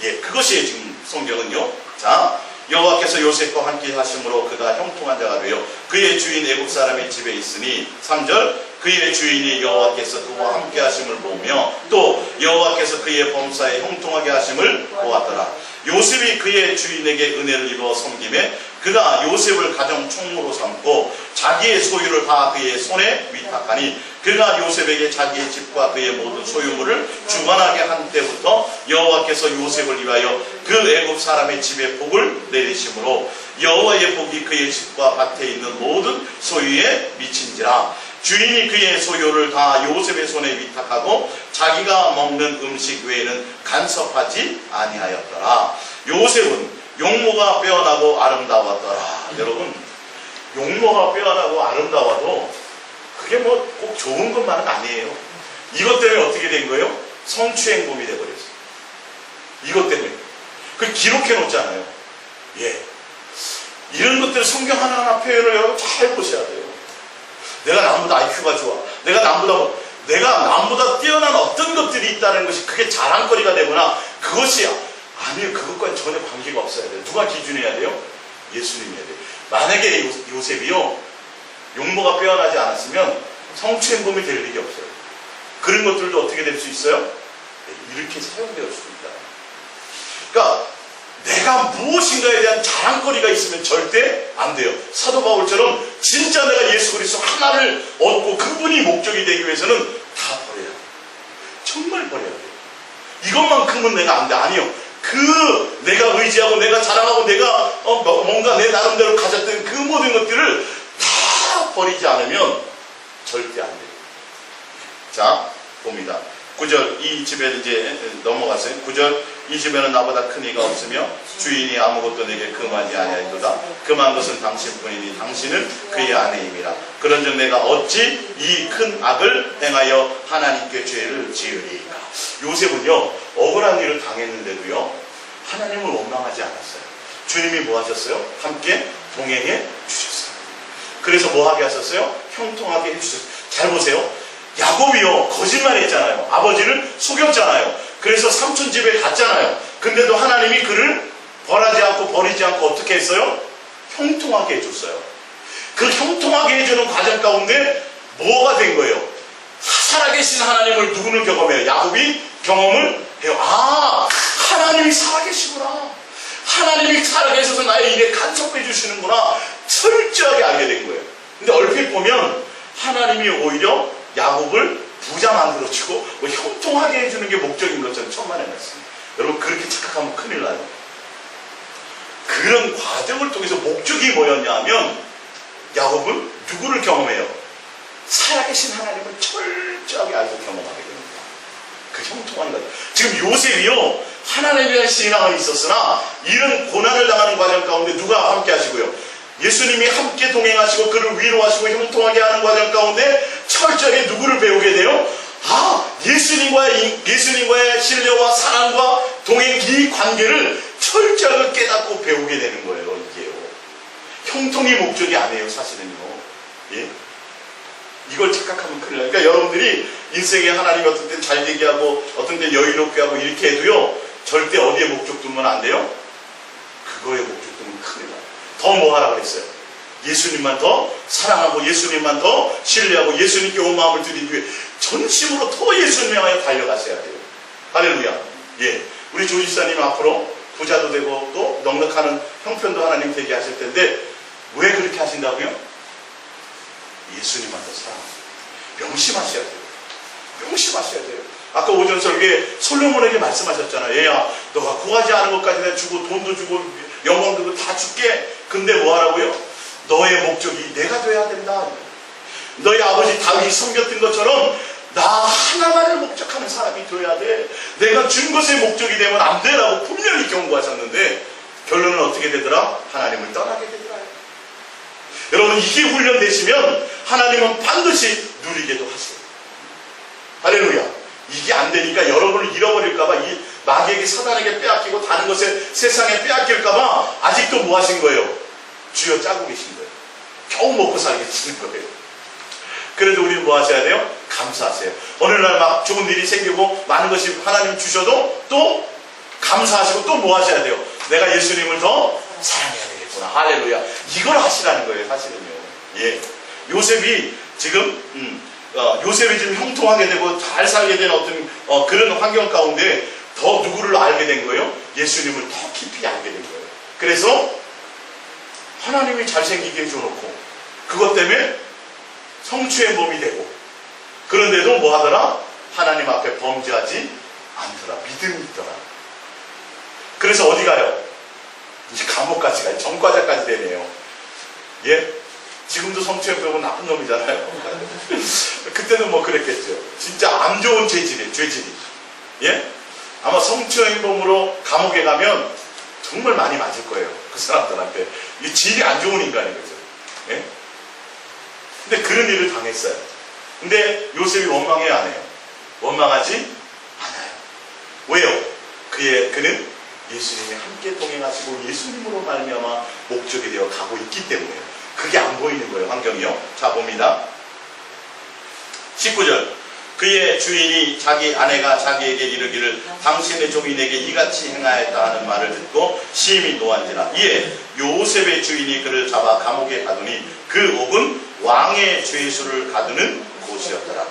예, 그것이 지금 성경은요. 자, 여호와께서 요셉과 함께 하심으로 그가 형통한 자가 되어 그의 주인 애굽 사람의 집에 있으니 3절 그의 주인이 여호와께서 그와 함께 하심을 보며 또 여호와께서 그의 범사에 형통하게 하심을 보았더라. 요셉이 그의 주인에게 은혜를 이루어 섬김에 그가 요셉을 가정 총무로 삼고 자기의 소유를 다 그의 손에 위탁하니 그가 요셉에게 자기의 집과 그의 모든 소유물을 주관하게 한 때부터 여호와께서 요셉을 위하여 그 애굽 사람의 집에 복을 내리심으로 여호와의 복이 그의 집과 밭에 있는 모든 소유에 미친지라. 주인이 그의 소유를 다 요셉의 손에 위탁하고 자기가 먹는 음식 외에는 간섭하지 아니하였더라. 요셉은 용모가 빼어나고 아름다웠더라. 여러분, 용모가 빼어나고 아름다워도 그게 뭐 꼭 좋은 것만은 아니에요. 이것 때문에 어떻게 된 거예요? 성추행범이 돼버렸어요. 이것 때문에. 그 기록해 놓잖아요. 예. 이런 것들 성경 하나하나 표현을 여러분 잘 보셔야 돼요. 내가 남보다 IQ가 좋아. 내가 남보다 뛰어난 어떤 것들이 있다는 것이 그게 자랑거리가 되거나 그것이 아니에요. 그것과는 전혀 관계가 없어야 돼요. 누가 기준해야 돼요? 예수님이어야 돼요. 만약에 요셉이요, 용모가 빼어나지 않았으면 성추행범이 될 일이 없어요. 그런 것들도 어떻게 될 수 있어요? 네, 이렇게 사용되어 있습니다. 그러니까 내가 무엇인가에 대한 자랑거리가 있으면 절대 안 돼요. 사도 바울처럼 진짜 내가 예수 그리스도 하나를 얻고 그분이 목적이 되기 위해서는 다 버려야 돼요. 정말 버려야 돼요. 이것만큼은 내가 안 돼. 아니요. 내가 의지하고 내가 자랑하고 내가 뭔가 내 나름대로 가졌던 그 모든 것들을 다 버리지 않으면 절대 안 돼요. 자, 봅니다. 9절, 이 집에 이제 넘어갔어요. 9절, 이 집에는 나보다 큰 이가 없으며 주인이 아무것도 내게 금하지 아니하였도다. 금한 것은 당신뿐이니 당신은 그의 아내임이라. 그런즉 내가 어찌 이 큰 악을 행하여 하나님께 죄를 지으리까. 요셉은요, 억울한 일을 당했는데도요, 하나님을 원망하지 않았어요. 주님이 뭐 하셨어요? 함께 동행해 주셨어요. 그래서 뭐 하게 하셨어요? 형통하게 해주셨어요. 잘 보세요. 야곱이요, 거짓말했잖아요. 아버지를 속였잖아요. 그래서 삼촌 집에 갔잖아요. 근데도 하나님이 그를 벌하지 않고 버리지 않고 어떻게 했어요? 형통하게 해줬어요. 그 형통하게 해주는 과정 가운데 뭐가 된 거예요? 살아계신 하나님을 누구는 경험해요? 야곱이 경험을 해요. 아, 하나님이 살아계시구나. 하나님이 살아계셔서 나의 일에 간섭해 주시는구나. 철저하게 알게 된 거예요. 근데 얼핏 보면 하나님이 오히려 야곱을 부자 만들어주고 뭐 형통하게 해주는 게 목적인 것처럼 천만 해놨습니다. 여러분, 그렇게 착각하면 큰일 나요. 그런 과정을 통해서 목적이 뭐였냐 하면 야곱은 누구를 경험해요? 살아계신 하나님을 철저하게 알고 경험하게 됩니다. 그 형통한 것. 지금 요셉이요, 하나님에 대한 신앙은 있었으나 이런 고난을 당하는 과정 가운데 누가 함께 하시고요? 예수님이 함께 동행하시고 그를 위로하시고 형통하게 하는 과정 가운데 철저하게 누구를 배우게 돼요? 아, 예수님과의 신뢰와 사랑과 동행, 이 관계를 철저하게 깨닫고 배우게 되는 거예요. 이게요. 형통이 목적이 아니에요, 사실은요. 예? 이걸 착각하면 큰일 나요. 그러니까 여러분들이 인생에 하나님이 어떤 때 잘 되게 하고 어떤 때 여유롭게 하고 이렇게 해도요, 절대 어디에 목적 두면 안 돼요? 그거에 목적 두면 큰일 나요. 더 뭐 하라 그랬어요? 예수님만 더 사랑하고 예수님만 더 신뢰하고 예수님께 온 마음을 드리기 위해 전심으로 더 예수님에 하여 달려가셔야 돼요. 할렐루야. 예, 우리 조지사님 앞으로 부자도 되고 또 넉넉하는 형편도 하나님 되게 하실 텐데 왜 그렇게 하신다고요? 예수님만 더 사랑하고 명심하셔야 돼요. 명심하셔야 돼요. 아까 오전 설교에 솔로몬에게 말씀하셨잖아요. 얘야, 너가 구하지 않은 것까지 내가 주고 돈도 주고 영광도 다 줄게. 근데 뭐 하라고요? 너의 목적이 내가 돼야 된다. 너희 아버지 다윗이 섬겼던 것처럼 나 하나만을 목적하는 사람이 되어야 돼. 내가 준 것의 목적이 되면 안 되라고 분명히 경고하셨는데 결론은 어떻게 되더라? 하나님을 떠나게 되더라요. 여러분, 이게 훈련되시면 하나님은 반드시 누리게도 하세요. 할렐루야. 이게 안 되니까 여러분을 잃어버릴까봐 이 마귀에게 사단에게 빼앗기고 다른 것에 세상에 빼앗길까봐 아직도 뭐 하신 거예요? 주여 짜고 계신 거예요. 겨우 먹고 살게 되는 거예요. 그래도 우리는 뭐 하셔야 돼요? 감사하세요. 어느 날 막 좋은 일이 생기고 많은 것이 하나님 주셔도 또 감사하시고 또 뭐 하셔야 돼요? 내가 예수님을 더 사랑해야 되겠구나. 할렐루야. 이걸 하시라는 거예요, 사실은요. 예. 요셉이 지금 요셉이 지금 형통하게 되고 잘 살게 된 어떤 그런 환경 가운데 더 누구를 알게 된 거예요? 예수님을 더 깊이 알게 된 거예요. 그래서 하나님이 잘생기게 해줘놓고 그것 때문에 성추행범이 되고 그런데도 뭐 하더라? 하나님 앞에 범죄하지 않더라. 믿음이 있더라. 그래서 어디 가요? 이제 감옥까지 가요. 전과자까지 되네요. 예? 지금도 성추행범은 나쁜 놈이잖아요. 그때는 뭐 그랬겠죠. 진짜 안 좋은 죄질이. 예? 아마 성추행범으로 감옥에 가면 정말 많이 맞을 거예요. 그 사람들한테. 이 질이 안 좋은 인간인 거죠. 예? 근데 그런 일을 당했어요. 근데 요셉이 원망해요, 안 해요? 원망하지 않아요. 왜요? 그는 예수님이 함께 동행하시고 예수님으로 말미암아 목적이 되어 가고 있기 때문에요. 그게 안 보이는 거예요, 환경이요. 자, 봅니다. 19절. 그의 주인이 자기 아내가 자기에게 이르기를 당신의 종이 내게 이같이 행하였다 하는 말을 듣고 심히 노한지라. 이에 요셉의 주인이 그를 잡아 감옥에 가두니 그 옥은 왕의 죄수를 가두는 곳이었더라.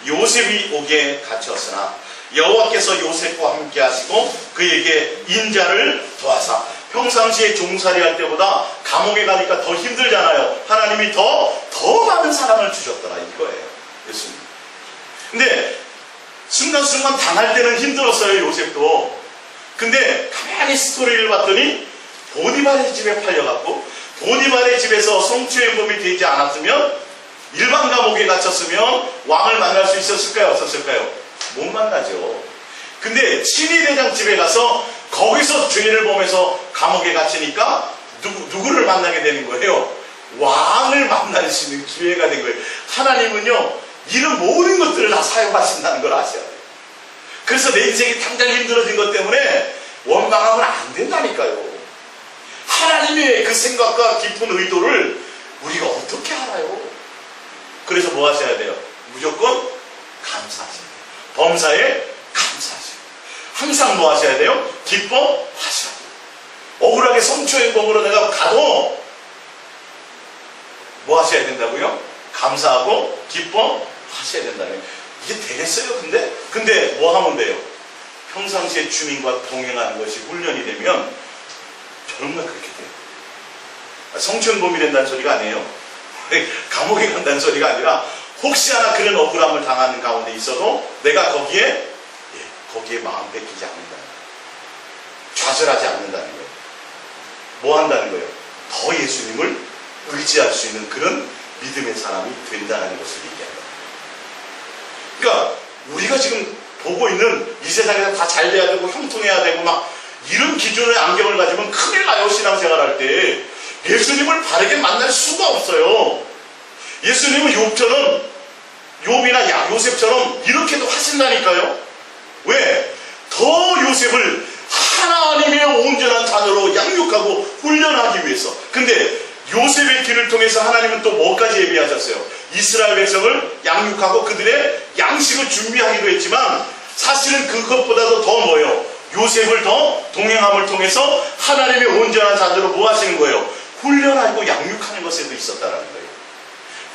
요셉이 옥에 갇혔으나 여호와께서 요셉과 함께 하시고 그에게 인자를 더하사. 평상시에 종살이할 때보다 감옥에 가니까 더 힘들잖아요. 하나님이 더 많은 사랑을 주셨더라 이거예요. 예수님. 근데 순간순간 당할 때는 힘들었어요, 요셉도. 근데 가만히 스토리를 봤더니 보디발의 집에 팔려갔고, 보디발의 집에서 성추행범이 되지 않았으면, 일반 감옥에 갇혔으면 왕을 만날 수 있었을까요, 없었을까요? 못 만나죠. 근데 친위대장 집에 가서 거기서 죄를 범해서 감옥에 갇히니까 누구를 만나게 되는 거예요? 왕을 만날 수 있는 기회가 된 거예요. 하나님은요, 이런 모든 것들을 다 사용하신다는 걸 아셔야 돼요. 그래서 내 인생이 당장 힘들어진 것 때문에 원망하면 안 된다니까요. 하나님의 그 생각과 깊은 의도를 우리가 어떻게 알아요? 그래서 뭐 하셔야 돼요? 무조건 감사하셔야 돼요. 범사에 감사하셔야 돼요. 항상 뭐 하셔야 돼요? 기뻐하셔야 돼요. 억울하게 성추행범으로 내가 가도 뭐 하셔야 된다고요? 감사하고 기뻐하셔야 된다는. 이게 되겠어요? 근데 뭐 하면 돼요? 평상시에 주님과 동행하는 것이 훈련이 되면 정말 그렇게 돼요. 성추행범이 된다는 소리가 아니에요. 감옥에 간다는 소리가 아니라 혹시 하나 그런 억울함을 당하는 가운데 있어도 내가 거기에 마음 뺏기지 않는다는 거예요. 좌절하지 않는다는 거예요. 뭐 한다는 거예요? 더 예수님을 의지할 수 있는 그런 믿음의 사람이 된다는 것을 얘기합니다. 그러니까 우리가 지금 보고 있는 이 세상에서 다 잘 돼야 되고 형통해야 되고 막 이런 기준의 안경을 가지면 큰일 나요. 신앙생활 할 때 예수님을 바르게 만날 수가 없어요. 예수님은 욥이나 요셉처럼 이렇게도 하신다니까요. 왜? 더 요셉을 하나님의 온전한 자녀로 양육하고 훈련하기 위해서. 근데 요셉의 길을 통해서 하나님은 또 뭐까지 예비하셨어요? 이스라엘 백성을 양육하고 그들의 양식을 준비하기도 했지만 사실은 그것보다도 더 뭐예요? 요셉을 더 동행함을 통해서 하나님의 온전한 자녀로 뭐 하시는 거예요? 훈련하고 양육하는 것에도 있었다는 거예요.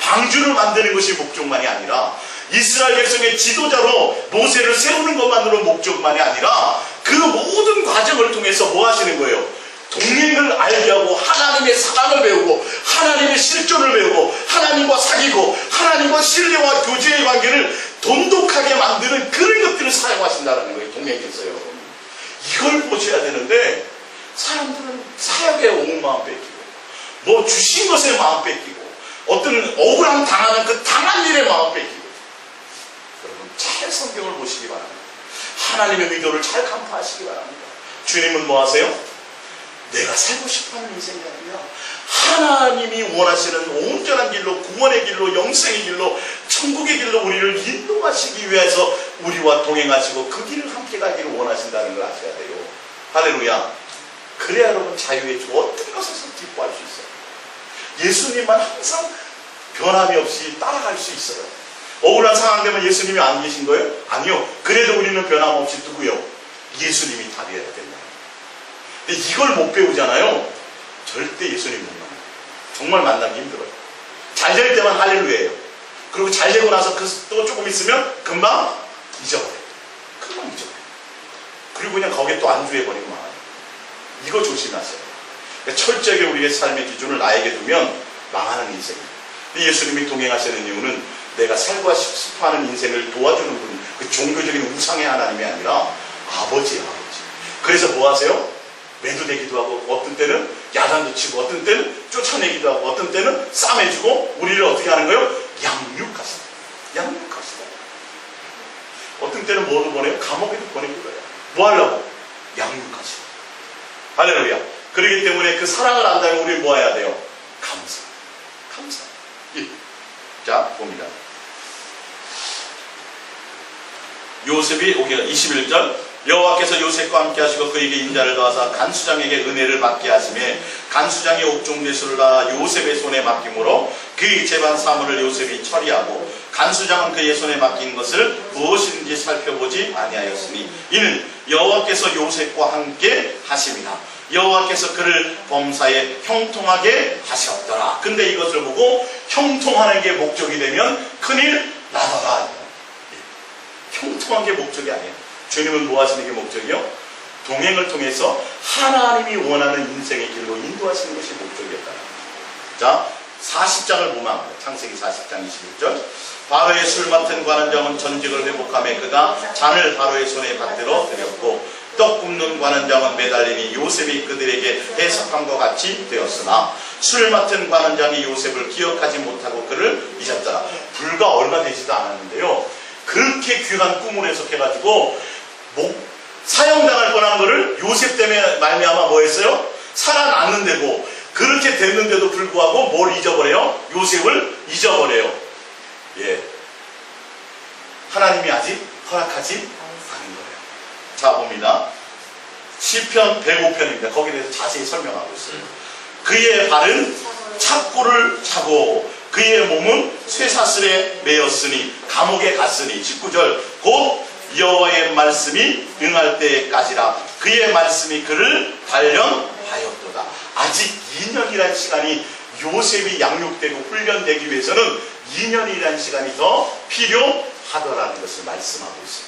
방주를 만드는 것이 목적만이 아니라 이스라엘 백성의 지도자로 모세를 세우는 것만으로 목적만이 아니라 그 모든 과정을 통해서 뭐 하시는 거예요? 동행을 알게 하고 하나님의 사랑을 배우고 하나님의 실존을 배우고 하나님과 사귀고 하나님과 신뢰와 교제의 관계를 돈독하게 만드는 그런 것들을 사용하신다는 거예요. 동행에서요. 이걸 보셔야 되는데 사람들은 사역에 온 마음 뺏기고 뭐 주신 것에 마음 뺏기고 어떤 억울함 당하는 그 당한 일에 마음 뺏기고. 여러분 잘 성경을 보시기 바랍니다. 하나님의 의도를 잘 간파하시기 바랍니다. 주님은 뭐 하세요? 내가 살고 싶어하는 인생이 아니라 하나님이 원하시는 온전한 길로, 구원의 길로, 영생의 길로, 천국의 길로 우리를 인도하시기 위해서 우리와 동행하시고 그 길을 함께 가기를 원하신다는 걸 아셔야 돼요. 할렐루야. 그래야 여러분 자유의 주 어떤 것에서 기뻐할 수 있어요. 예수님만 항상 변함이 없이 따라갈 수 있어요. 억울한 상황 되면 예수님이 안 계신 거예요? 아니요. 그래도 우리는 변함없이 누구요? 예수님이 답이어야 된다. 근데 이걸 못 배우잖아요. 절대 예수님 못 만나요. 정말 만나기 힘들어요. 잘 될 때만 할렐루야예요. 그리고 잘 되고 나서 또 조금 있으면 금방 잊어버려요. 금방 잊어버려요. 그리고 그냥 거기에 또 안주해버리고 말아요. 이거 조심하세요. 그러니까 철저하게 우리의 삶의 기준을 나에게 두면 망하는 인생이에요. 근데 예수님이 동행하시는 이유는 내가 살고 싶어하는 인생을 도와주는 분, 그 종교적인 우상의 하나님이 아니라 아버지예요, 아버지. 그래서 뭐 하세요? 매도되기도 하고 어떤 때는 야 야단도 치고 어떤 때는 쫓아내기도 하고 어떤 때는 싸매주고 우리를 어떻게 하는 거예요? 양육하시다. 양육하시다. 어떤 때는 뭐로 보내요? 감옥에도 보내기도 해요. 뭐 하려고? 양육하시다. 할렐루야. 그렇기 때문에 그 사랑을 안다면 우리 뭐 해야 돼요? 감사. 감사. 예. 자, 봅니다. 요셉이 21절 여호와께서 요셉과 함께 하시고 그에게 인자를 더하사 간수장에게 은혜를 받게 하시매 간수장의 옥종 대수를 다 요셉의 손에 맡김으로 그의 재반 사물을 요셉이 처리하고 간수장은 그의 손에 맡긴 것을 무엇인지 살펴보지 아니하였으니 이는 여호와께서 요셉과 함께 하심이라. 여호와께서 그를 범사에 형통하게 하셨더라. 근데 이것을 보고 형통하는 게 목적이 되면 큰일 나더라. 형통한 게 목적이 아니에요. 주님은 뭐 하시는 게 목적이요? 동행을 통해서 하나님이 원하는 인생의 길로 인도하시는 것이 목적이었다. 자, 40장을 보면 합니다. 창세기 40장 21절 바로의 술 맡은 관원장은 전직을 회복하며 그가 잔을 바로의 손에 받들어 드렸고 떡 굽는 관원장은 매달리니 요셉이 그들에게 해석함과 같이 되었으나 술 맡은 관원장이 요셉을 기억하지 못하고 그를 잊었더라. 불과 얼마 되지도 않았는데요, 그렇게 귀한 꿈을 해석해가지고 사형당할 뻔한 거를 요셉 때문에 말미암아 뭐 했어요? 살아났는데도 그렇게 됐는데도 불구하고 뭘 잊어버려요? 요셉을 잊어버려요. 예, 하나님이 아직 허락하지 않은 거예요. 자, 봅니다. 시편 105편입니다. 거기에 대해서 자세히 설명하고 있어요. 그의 발은 착고를 차고 그의 몸은 쇠사슬에 매였으니 감옥에 갔으니 19절 곧 여호와의 말씀이 응할 때까지라. 그의 말씀이 그를 단련하였도다. 아직 2년이라는 시간이 요셉이 양육되고 훈련되기 위해서는 2년이라는 시간이 더 필요하더라는 것을 말씀하고 있어요.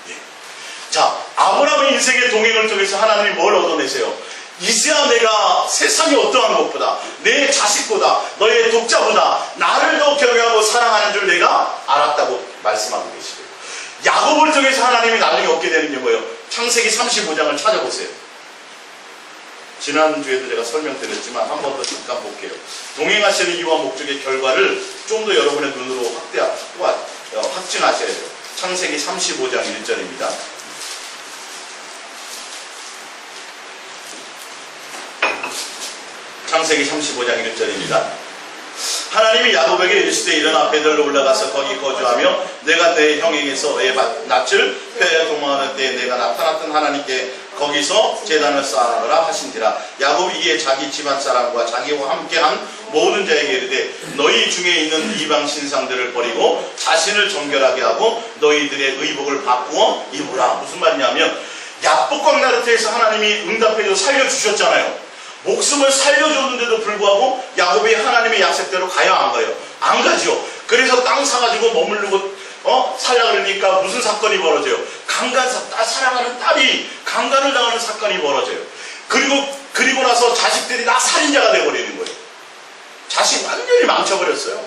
예. 자, 아브라함의 인생의 동행을 통해서 하나님이 뭘 얻어내세요? 이제야 내가 세상이 어떠한 것보다 내 자식보다 너의 독자보다 나를 더 경외하고 사랑하는 줄 내가 알았다고 말씀하고 계시고요. 야곱을 통해서 하나님이 나중에 얻게 되는 게 뭐예요? 창세기 35장을 찾아보세요. 지난주에도 제가 설명드렸지만 한 번 더 잠깐 볼게요. 동행하시는 이유와 목적의 결과를 좀 더 여러분의 눈으로 확증하셔야 돼요. 창세기 35장 1절입니다. 창세기 35장 1절입니다. 하나님이 야곱에게 이르시되 일어나 베들로 올라가서 거기 거주하며 내가 내 형에게서 낯을 펴 도망하는 때에 내가 나타났던 하나님께 거기서 제단을 쌓으라 하신지라. 야곱이 이에 자기 집안 사람과 자기와 함께한 모든 자에게 이르되 너희 중에 있는 이방 신상들을 버리고 자신을 정결하게 하고 너희들의 의복을 바꾸어 입으라. 무슨 말이냐면 야복강 나르트에서 하나님이 응답해서 살려주셨잖아요. 목숨을 살려줬는데도 불구하고 야곱이 하나님의 약속대로 가야 안 가요? 안 가죠. 그래서 땅 사가지고 머무르고 살라 그러니까 무슨 사건이 벌어져요? 사랑하는 딸이 강간을 당하는 사건이 벌어져요. 그리고 나서 자식들이 다 살인자가 돼버리는 거예요. 자식 완전히 망쳐버렸어요.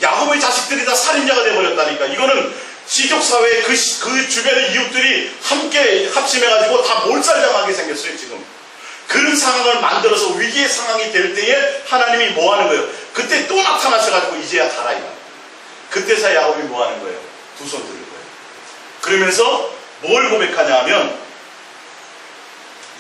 야곱의 자식들이 다 살인자가 돼버렸다니까. 이거는 시족사회의 그 주변의 이웃들이 함께 합심해가지고 다 몰살당하게 생겼어요. 지금 그런 상황을 만들어서 위기의 상황이 될 때에 하나님이 뭐 하는 거예요? 그때 또 나타나셔가지고 이제야 가라 이거. 그때서 야곱이 뭐 하는 거예요? 두 손 들는 거예요. 그러면서 뭘 고백하냐 하면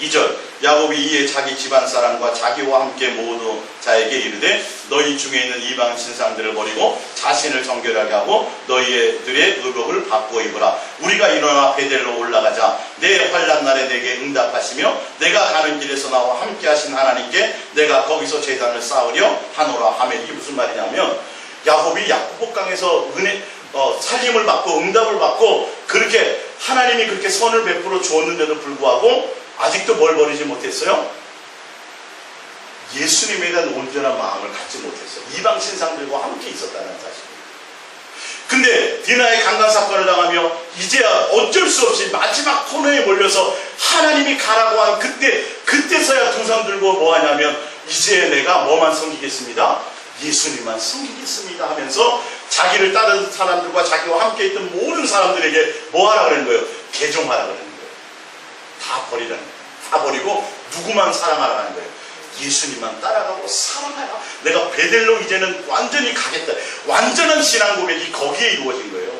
2절 야곱이 이에 자기 집안 사람과 자기와 함께 모두 자에게 이르되 너희 중에 있는 이방 신상들을 버리고 자신을 정결하게 하고 너희들의 의복을 바꾸어 입으라. 우리가 일어나 베델로 올라가자. 내 환난 날에 내게 응답하시며 내가 가는 길에서 나와 함께 하신 하나님께 내가 거기서 제단을 쌓으려 하노라 하면, 이게 무슨 말이냐면 야곱이 야복강에서 살림을 받고 응답을 받고 그렇게 하나님이 그렇게 선을 베풀어 주었는데도 불구하고 아직도 뭘 버리지 못했어요? 예수님에 대한 온전한 마음을 갖지 못했어요. 이방 신상들과 함께 있었다는 사실. 근데 디나의 강간 사건을 당하며 이제야 어쩔 수 없이 마지막 코너에 몰려서 하나님이 가라고 한 그때서야 두 손 들고 뭐 하냐면 이제 내가 뭐만 섬기겠습니다? 예수님만 섬기겠습니다 하면서 자기를 따르는 사람들과 자기와 함께 있던 모든 사람들에게 뭐 하라 그러는 거예요? 개종하라 그러는 거예요. 다 버리라는 거예요. 다 버리고 누구만 사랑하라는 거예요. 예수님만 따라가고 살아가야 내가 베델로 이제는 완전히 가겠다. 완전한 신앙 고백이 거기에 이루어진 거예요.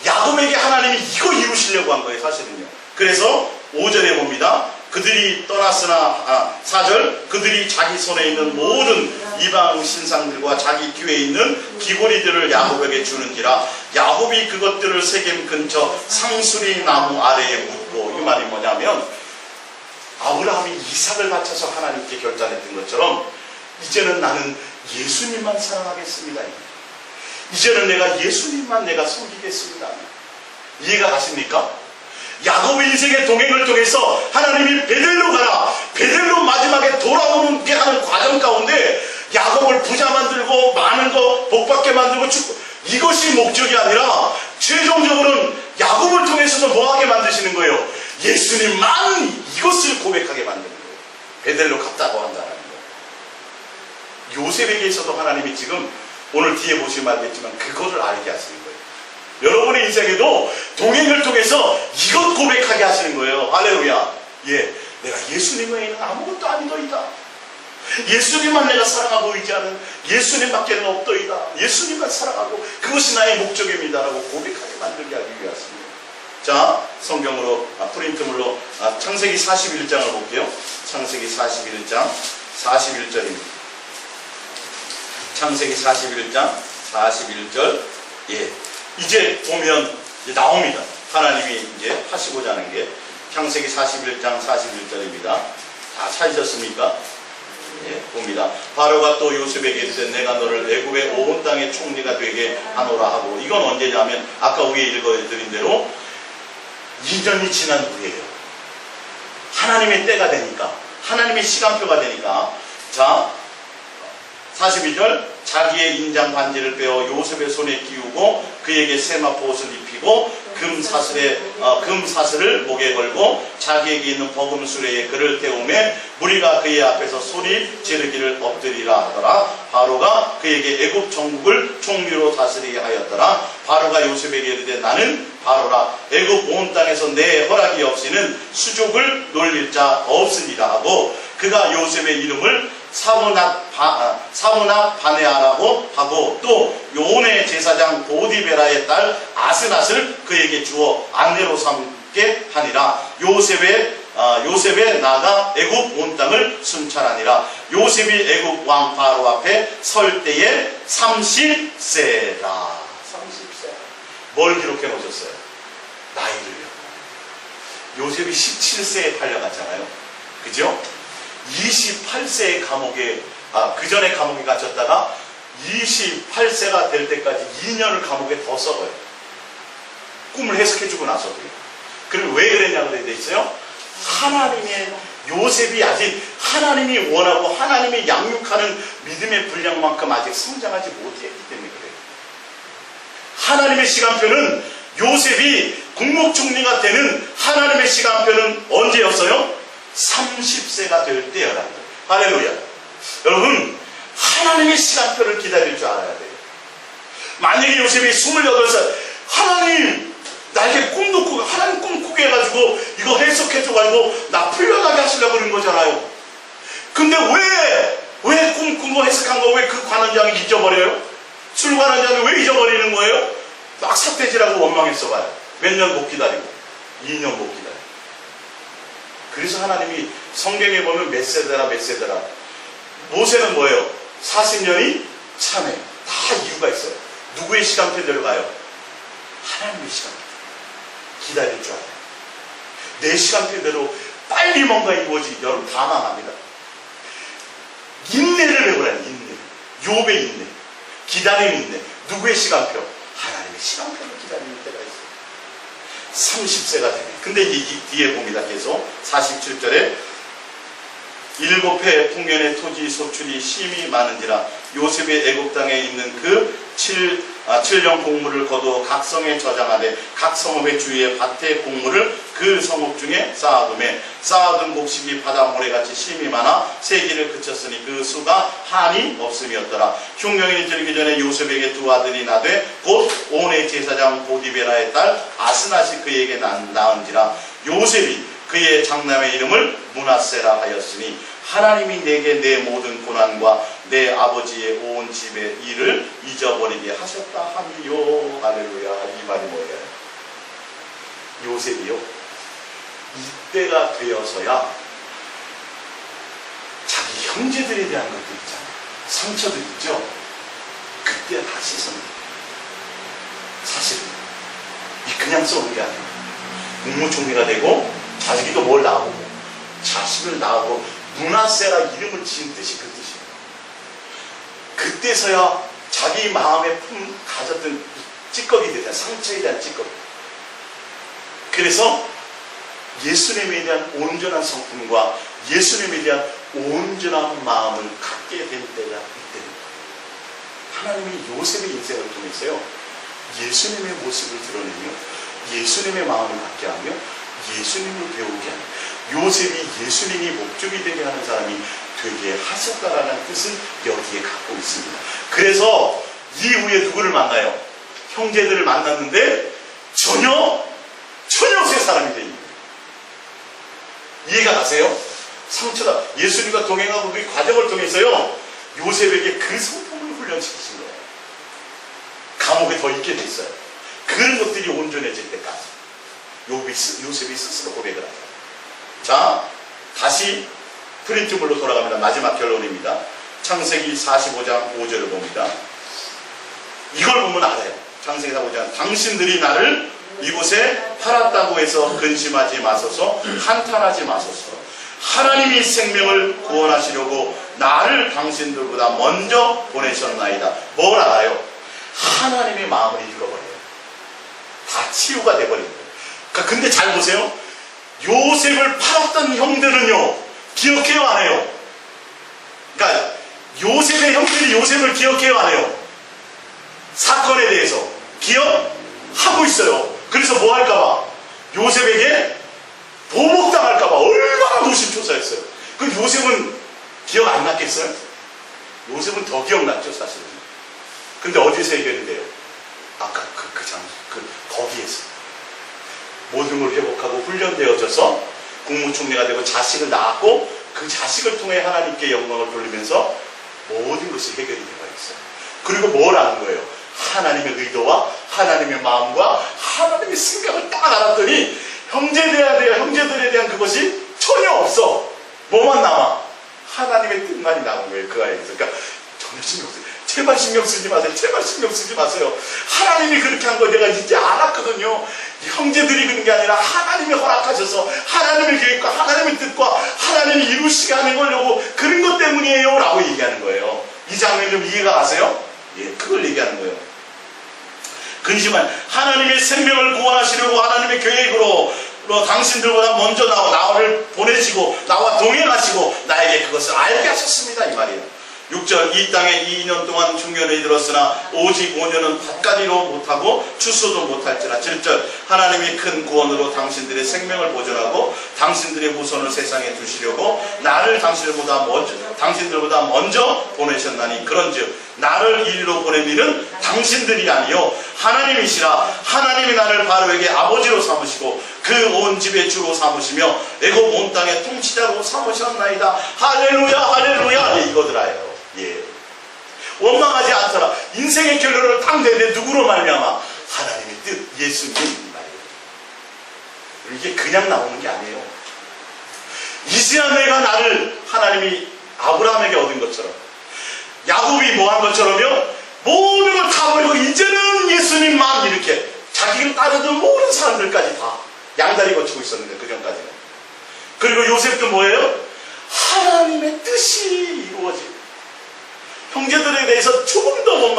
야곱에게 하나님이 이거 이루시려고 한 거예요, 사실은요. 그래서 5절에 봅니다. 그들이 떠났으나 4절 그들이 자기 손에 있는 모든 이방 신상들과 자기 뒤에 있는 귀고리들을 야곱에게 주는지라 야곱이 그것들을 세겜 근처 상수리 나무 아래에 묻고, 이 말이 뭐냐면 아브라함이 이삭을 바쳐서 하나님께 결단했던 것처럼 이제는 나는 예수님만 사랑하겠습니다. 이제는 내가 예수님만 내가 섬기겠습니다. 이해가 가십니까? 야곱의 인생의 동행을 통해서 하나님이 베델로 가라, 베델로 마지막에 돌아오는 게 하는 과정 가운데 야곱을 부자 만들고 많은 거 복받게 만들고 이것이 목적이 아니라 최종적으로는 야곱을 통해서도 뭐하게 만드시는 거예요? 예수님만 이것을 고백하게 만드는 거예요. 베델로 갔다고 한다는 거예요. 요셉에게서도 하나님이 지금 오늘 뒤에 보시면 알겠지만 그것을 알게 하시는 거예요. 여러분의 인생에도 동행을 통해서 이것 고백하게 하시는 거예요. 할렐루야. 예, 내가 예수님 외에는 아무것도 아니더이다. 예수님만 내가 사랑하고 의지하는 예수님밖에는 없더이다. 예수님만 사랑하고 그것이 나의 목적입니다라고 고백하게 만들게 하기 위해서입니다. 자, 성경으로 프린트물로 창세기 41장을 볼게요. 창세기 41장 41절입니다. 창세기 41장 41절. 예, 이제 보면 이제 나옵니다. 하나님이 이제 하시고자 하는 게 창세기 41장 41절입니다. 다 찾으셨습니까? 예, 봅니다. 바로가 또 요셉에게 이르되 내가 너를 애굽의 온 땅의 총리가 되게 하노라 하고, 이건 언제냐면 아까 위에 읽어드린 대로 2년이 지난 후에요. 하나님의 때가 되니까, 하나님의 시간표가 되니까. 자, 42절 자기의 인장 반지를 빼어 요셉의 손에 끼우고 그에게 세마포 옷을 입히고 금 사슬을 목에 걸고 자기에게 있는 버금 수레에 그를 태우매 무리가 그의 앞에서 소리 지르기를 엎드리라 하더라. 바로가 그에게 애굽 전국을 총리로 다스리게 하였더라. 바로가 요셉에게 이르되 나는 바로라. 애굽 온 땅에서 내 허락이 없이는 수족을 놀릴 자 없으리라 하고, 그가 요셉의 이름을 사무나 바네아라고 하고, 또 요온의 제사장 보디베라의 딸 아스낫을 그에게 주어 아내로 삼게 하니라. 요셉의 나가 애굽 온 땅을 순찰하니라. 요셉이 애굽 왕 바로 앞에 설 때에 30세라. 30세. 뭘 기록해 놓으셨어요? 나이를요. 요셉이 17세에 팔려갔잖아요. 그죠? 28세의 감옥에, 그 전에 감옥에 갇혔다가 28세가 될 때까지 2년을 감옥에 더 썩어요. 꿈을 해석해주고 나서도요. 그럼 왜 그랬냐고 돼 있어요? 하나님의, 요셉이 아직 하나님이 원하고 하나님이 양육하는 믿음의 분량만큼 아직 성장하지 못했기 때문에 그래요. 하나님의 시간표는, 요셉이 국무총리가 되는 하나님의 시간표는 언제였어요? 30세가 될 때여라는 거예요. 할렐루야. 여러분, 하나님의 시간표를 기다릴 줄 알아야 돼요. 만약에 요셉이 28살, 하나님 나에게 꿈도 꾸고, 하나님 꿈 꾸게 해가지고 이거 해석해줘가지고 나 풀려나게 하시려고 그런 거잖아요. 근데 왜 꿈 꾼 거 해석한 거 왜 그 관원장이 잊어버려요? 술 관원장이 왜 잊어버리는 거예요? 막 삿대질하고 원망했어 봐요. 몇 년 못 기다리고, 2년 못 기다리고. 그래서 하나님이 성경에 보면 몇 세대라. 모세는 뭐예요? 40년이 참해. 다 이유가 있어요. 누구의 시간표대로 가요? 하나님의 시간표. 기다릴 줄 알아요. 내 시간표대로 빨리 뭔가 이루어지기, 여러분 다 망합니다. 인내를 배우라는 인내. 욥의 인내. 기다림 인내. 누구의 시간표? 하나님의 시간표를 기다리는 때가 있어요. 30세가 되네. 근데 이 뒤에 봅니다. 계속 47절에 7해 풍년의 토지 소출이 심히 많은지라 요셉의 애굽 땅에 있는 그 7년 곡물을 거두어 각 성에 저장하되 각 성읍의 주위에 밭의 곡물을 그 성읍 중에 쌓아두매 쌓아둔 곡식이 바다 모래같이 심히 많아 세기를 그쳤으니 그 수가 한이 없음이었더라. 흉년이 들기 전에 요셉에게 두 아들이 나되 곧 온의 제사장 보디베라의 딸 아스낫이 그에게 낳은지라. 요셉이 그의 장남의 이름을 므낫세라 하였으니 하나님이 내게 내 모든 고난과 내 아버지의 온 집의 일을 잊어버리게 하셨다 하미요. 할렐루야. 이 말이 뭐예요? 요셉이요, 이때가 되어서야 자기 형제들에 대한 것들 있잖아요. 상처들 있죠. 그때 다시 섭니다. 사실은 그냥 쏘는 게 아니에요. 국무총리가 되고 자기도 뭘 낳아보고 자식을 낳고 므낫세라 이름을 지은 뜻이 그 뜻이에요. 그때서야 자기 마음에 가졌던 찌꺼기에 대한 상처에 대한 찌꺼기. 그래서 예수님에 대한 온전한 성품과 예수님에 대한 온전한 마음을 갖게 된 때가 이때입니다. 하나님이 요셉의 인생을 통해서요, 예수님의 모습을 드러내며 예수님의 마음을 갖게 하며 예수님을 배우게 하며 요셉이 예수님이 목적이 되게 하는 사람이 되게 하셨다라는 뜻을 여기에 갖고 있습니다. 그래서 이후에 누구를 만나요? 형제들을 만났는데 전혀 새 사람이 됩니다. 이해가 가세요? 상처다. 예수님과 동행하고 그 과정을 통해서요, 요셉에게 그 성품을 훈련시키신 거예요. 감옥에 더 있게 됐어요. 그런 것들이 온전해질 때까지 요셉이 스스로 고백을 하죠. 자, 다시 프린트물로 돌아갑니다. 마지막 결론입니다. 창세기 45장 5절을 봅니다. 이걸 보면 알아요. 창세기 45장, 당신들이 나를 이곳에 팔았다고 해서 근심하지 마소서, 한탄하지 마소서. 하나님이 생명을 구원하시려고 나를 당신들보다 먼저 보내셨나이다. 뭘 알아요? 하나님의 마음을 잃어버려요. 다 치유가 돼버린 거예요. 그러니까 근데 잘 보세요. 요셉을 팔았던 형들은요, 기억해요, 안 해요? 그러니까 요셉의 형들이 요셉을 기억해요, 안 해요? 사건에 대해서 기억하고 있어요. 그래서 뭐 할까봐? 요셉에게 보복당할까봐 얼마나 노심초사했어요. 그 요셉은 기억 안 났겠어요? 요셉은 더 기억났죠, 사실은. 근데 어디서 해결이 돼요? 아까 그 장소, 거기에서. 모든 걸 회복하고 훈련되어져서 국무총리가 되고 자식을 낳았고 그 자식을 통해 하나님께 영광을 돌리면서 모든 것이 해결이 되어 있어요. 그리고 뭘 아는 거예요? 하나님의 의도와 하나님의 마음과 하나님의 생각을 딱 알았더니 형제들에 대한 그것이 전혀 없어. 뭐만 남아? 하나님의 뜻만이 남은 거예요. 그 아이에서. 그러니까 전혀 신경 쓰지. 제발 신경 쓰지 마세요. 제발 신경 쓰지 마세요. 하나님이 그렇게 한 거 내가 이제 알았거든요. 형제들이 그런 게 아니라 하나님이 허락하셔서 하나님의 계획과 하나님의 뜻과 하나님이 이루시게 하는 거려고 그런 것 때문이에요. 라고 얘기하는 거예요. 이 장면 좀 이해가 가세요? 예, 그걸 얘기하는 거예요. 근심한 하나님의 생명을 구원하시려고 하나님의 계획으로 당신들보다 먼저 나를 보내시고 나와 동행하시고 나에게 그것을 알게 하셨습니다. 이 말이에요. 6절, 이 땅에 2년 동안 중년에 이르렀으나 오직 5년은 밭가리로 못하고 추수도 못할지라. 7절, 하나님이 큰 구원으로 당신들의 생명을 보존하고 당신들의 후손을 세상에 두시려고 나를 당신들보다 먼저 보내셨나니 그런즉 나를 이리로 보낸 이는 당신들이 아니요 하나님이시라. 하나님이 나를 바로에게 아버지로 삼으시고 그 온 집의 주로 삼으시며 애굽 온 땅의 통치자로 삼으셨나이다. 할렐루야 할렐루야. 예, 이거더라요. 예. 원망하지 않더라. 인생의 결론을 딱 내는데 누구로 말미암아? 하나님의 뜻, 예수님 말이에요. 이게 그냥 나오는 게 아니에요. 이스라엘과 나를 하나님이 아브라함에게 얻은 것처럼 야곱이 뭐 한 것처럼요, 모든 걸 다 버리고 이제는 예수님만 이렇게 자기를 따르던 모든 사람들까지 다 양다리 거치고 있었는데 그 전까지는. 그리고 요셉도 뭐예요? 하나님의 뜻이 이루어지고 형제들에 대해서 조금도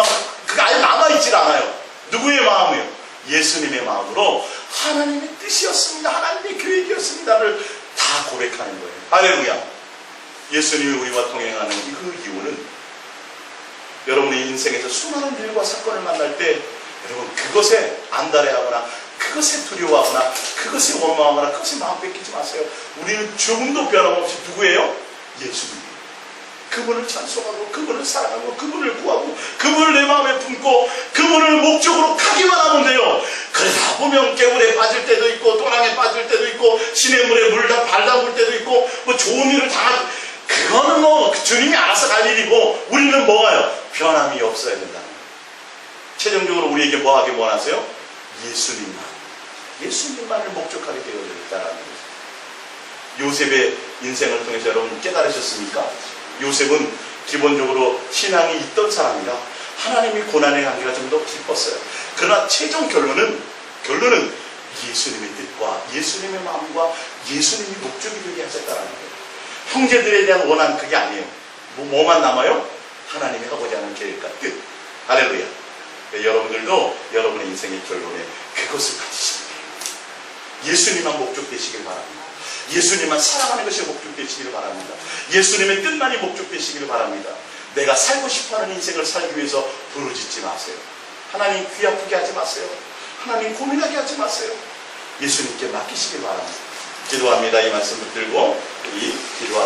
그게 아예 남아있질 않아요. 누구의 마음이요? 예수님의 마음으로 하나님의 뜻이었습니다. 하나님의 계획이었습니다를 다 고백하는 거예요. 할렐루야. 예수님이 우리와 동행하는 그 이유는 여러분의 인생에서 수많은 일과 사건을 만날 때 여러분 그것에 안달해하거나 그것에 두려워하거나 그것에 원망하거나 그것에 마음 뺏기지 마세요. 우리는 조금도 변함없이 누구예요? 예수님. 그분을 찬송하고 그분을 사랑하고 그분을 구하고 그분을 내 마음에 품고 그분을 목적으로 가기만 하면 돼요. 그러다 보면 개울에 빠질 때도 있고 또랑에 빠질 때도 있고 시냇물에 발 담글 때도 있고 뭐 좋은 일을 당할, 그 그거는 뭐 주님이 알아서 갈 일이고 우리는 뭐가요? 변함이 없어야 된다는 거예요. 최종적으로 우리에게 뭐 하기 원하세요? 예수님만을 목적하게 되어야 된다는 거죠. 요셉의 인생을 통해서 여러분 깨달으셨습니까? 요셉은 기본적으로 신앙이 있던 사람이라 하나님이 고난의 관계가 좀 더 깊었어요. 그러나 최종 결론은 예수님의 뜻과 예수님의 마음과 예수님이 목적이 되게 하셨다는 거예요. 형제들에 대한 원한 그게 아니에요. 뭐만 남아요? 하나님이 하고자 하는 계획과 뜻. 할렐루야. 여러분들도 여러분의 인생의 결론에 그것을 가지시는 거예요. 예수님만 목적되시길 바랍니다. 예수님만 사랑하는 것이 목적되시기를 바랍니다. 예수님의 뜻만이 목적되시기를 바랍니다. 내가 살고 싶어하는 인생을 살기 위해서 부르짖지 마세요. 하나님 귀 아프게 하지 마세요. 하나님 고민하게 하지 마세요. 예수님께 맡기시길 바랍니다. 기도합니다. 이 말씀 붙들고 우리 기도하고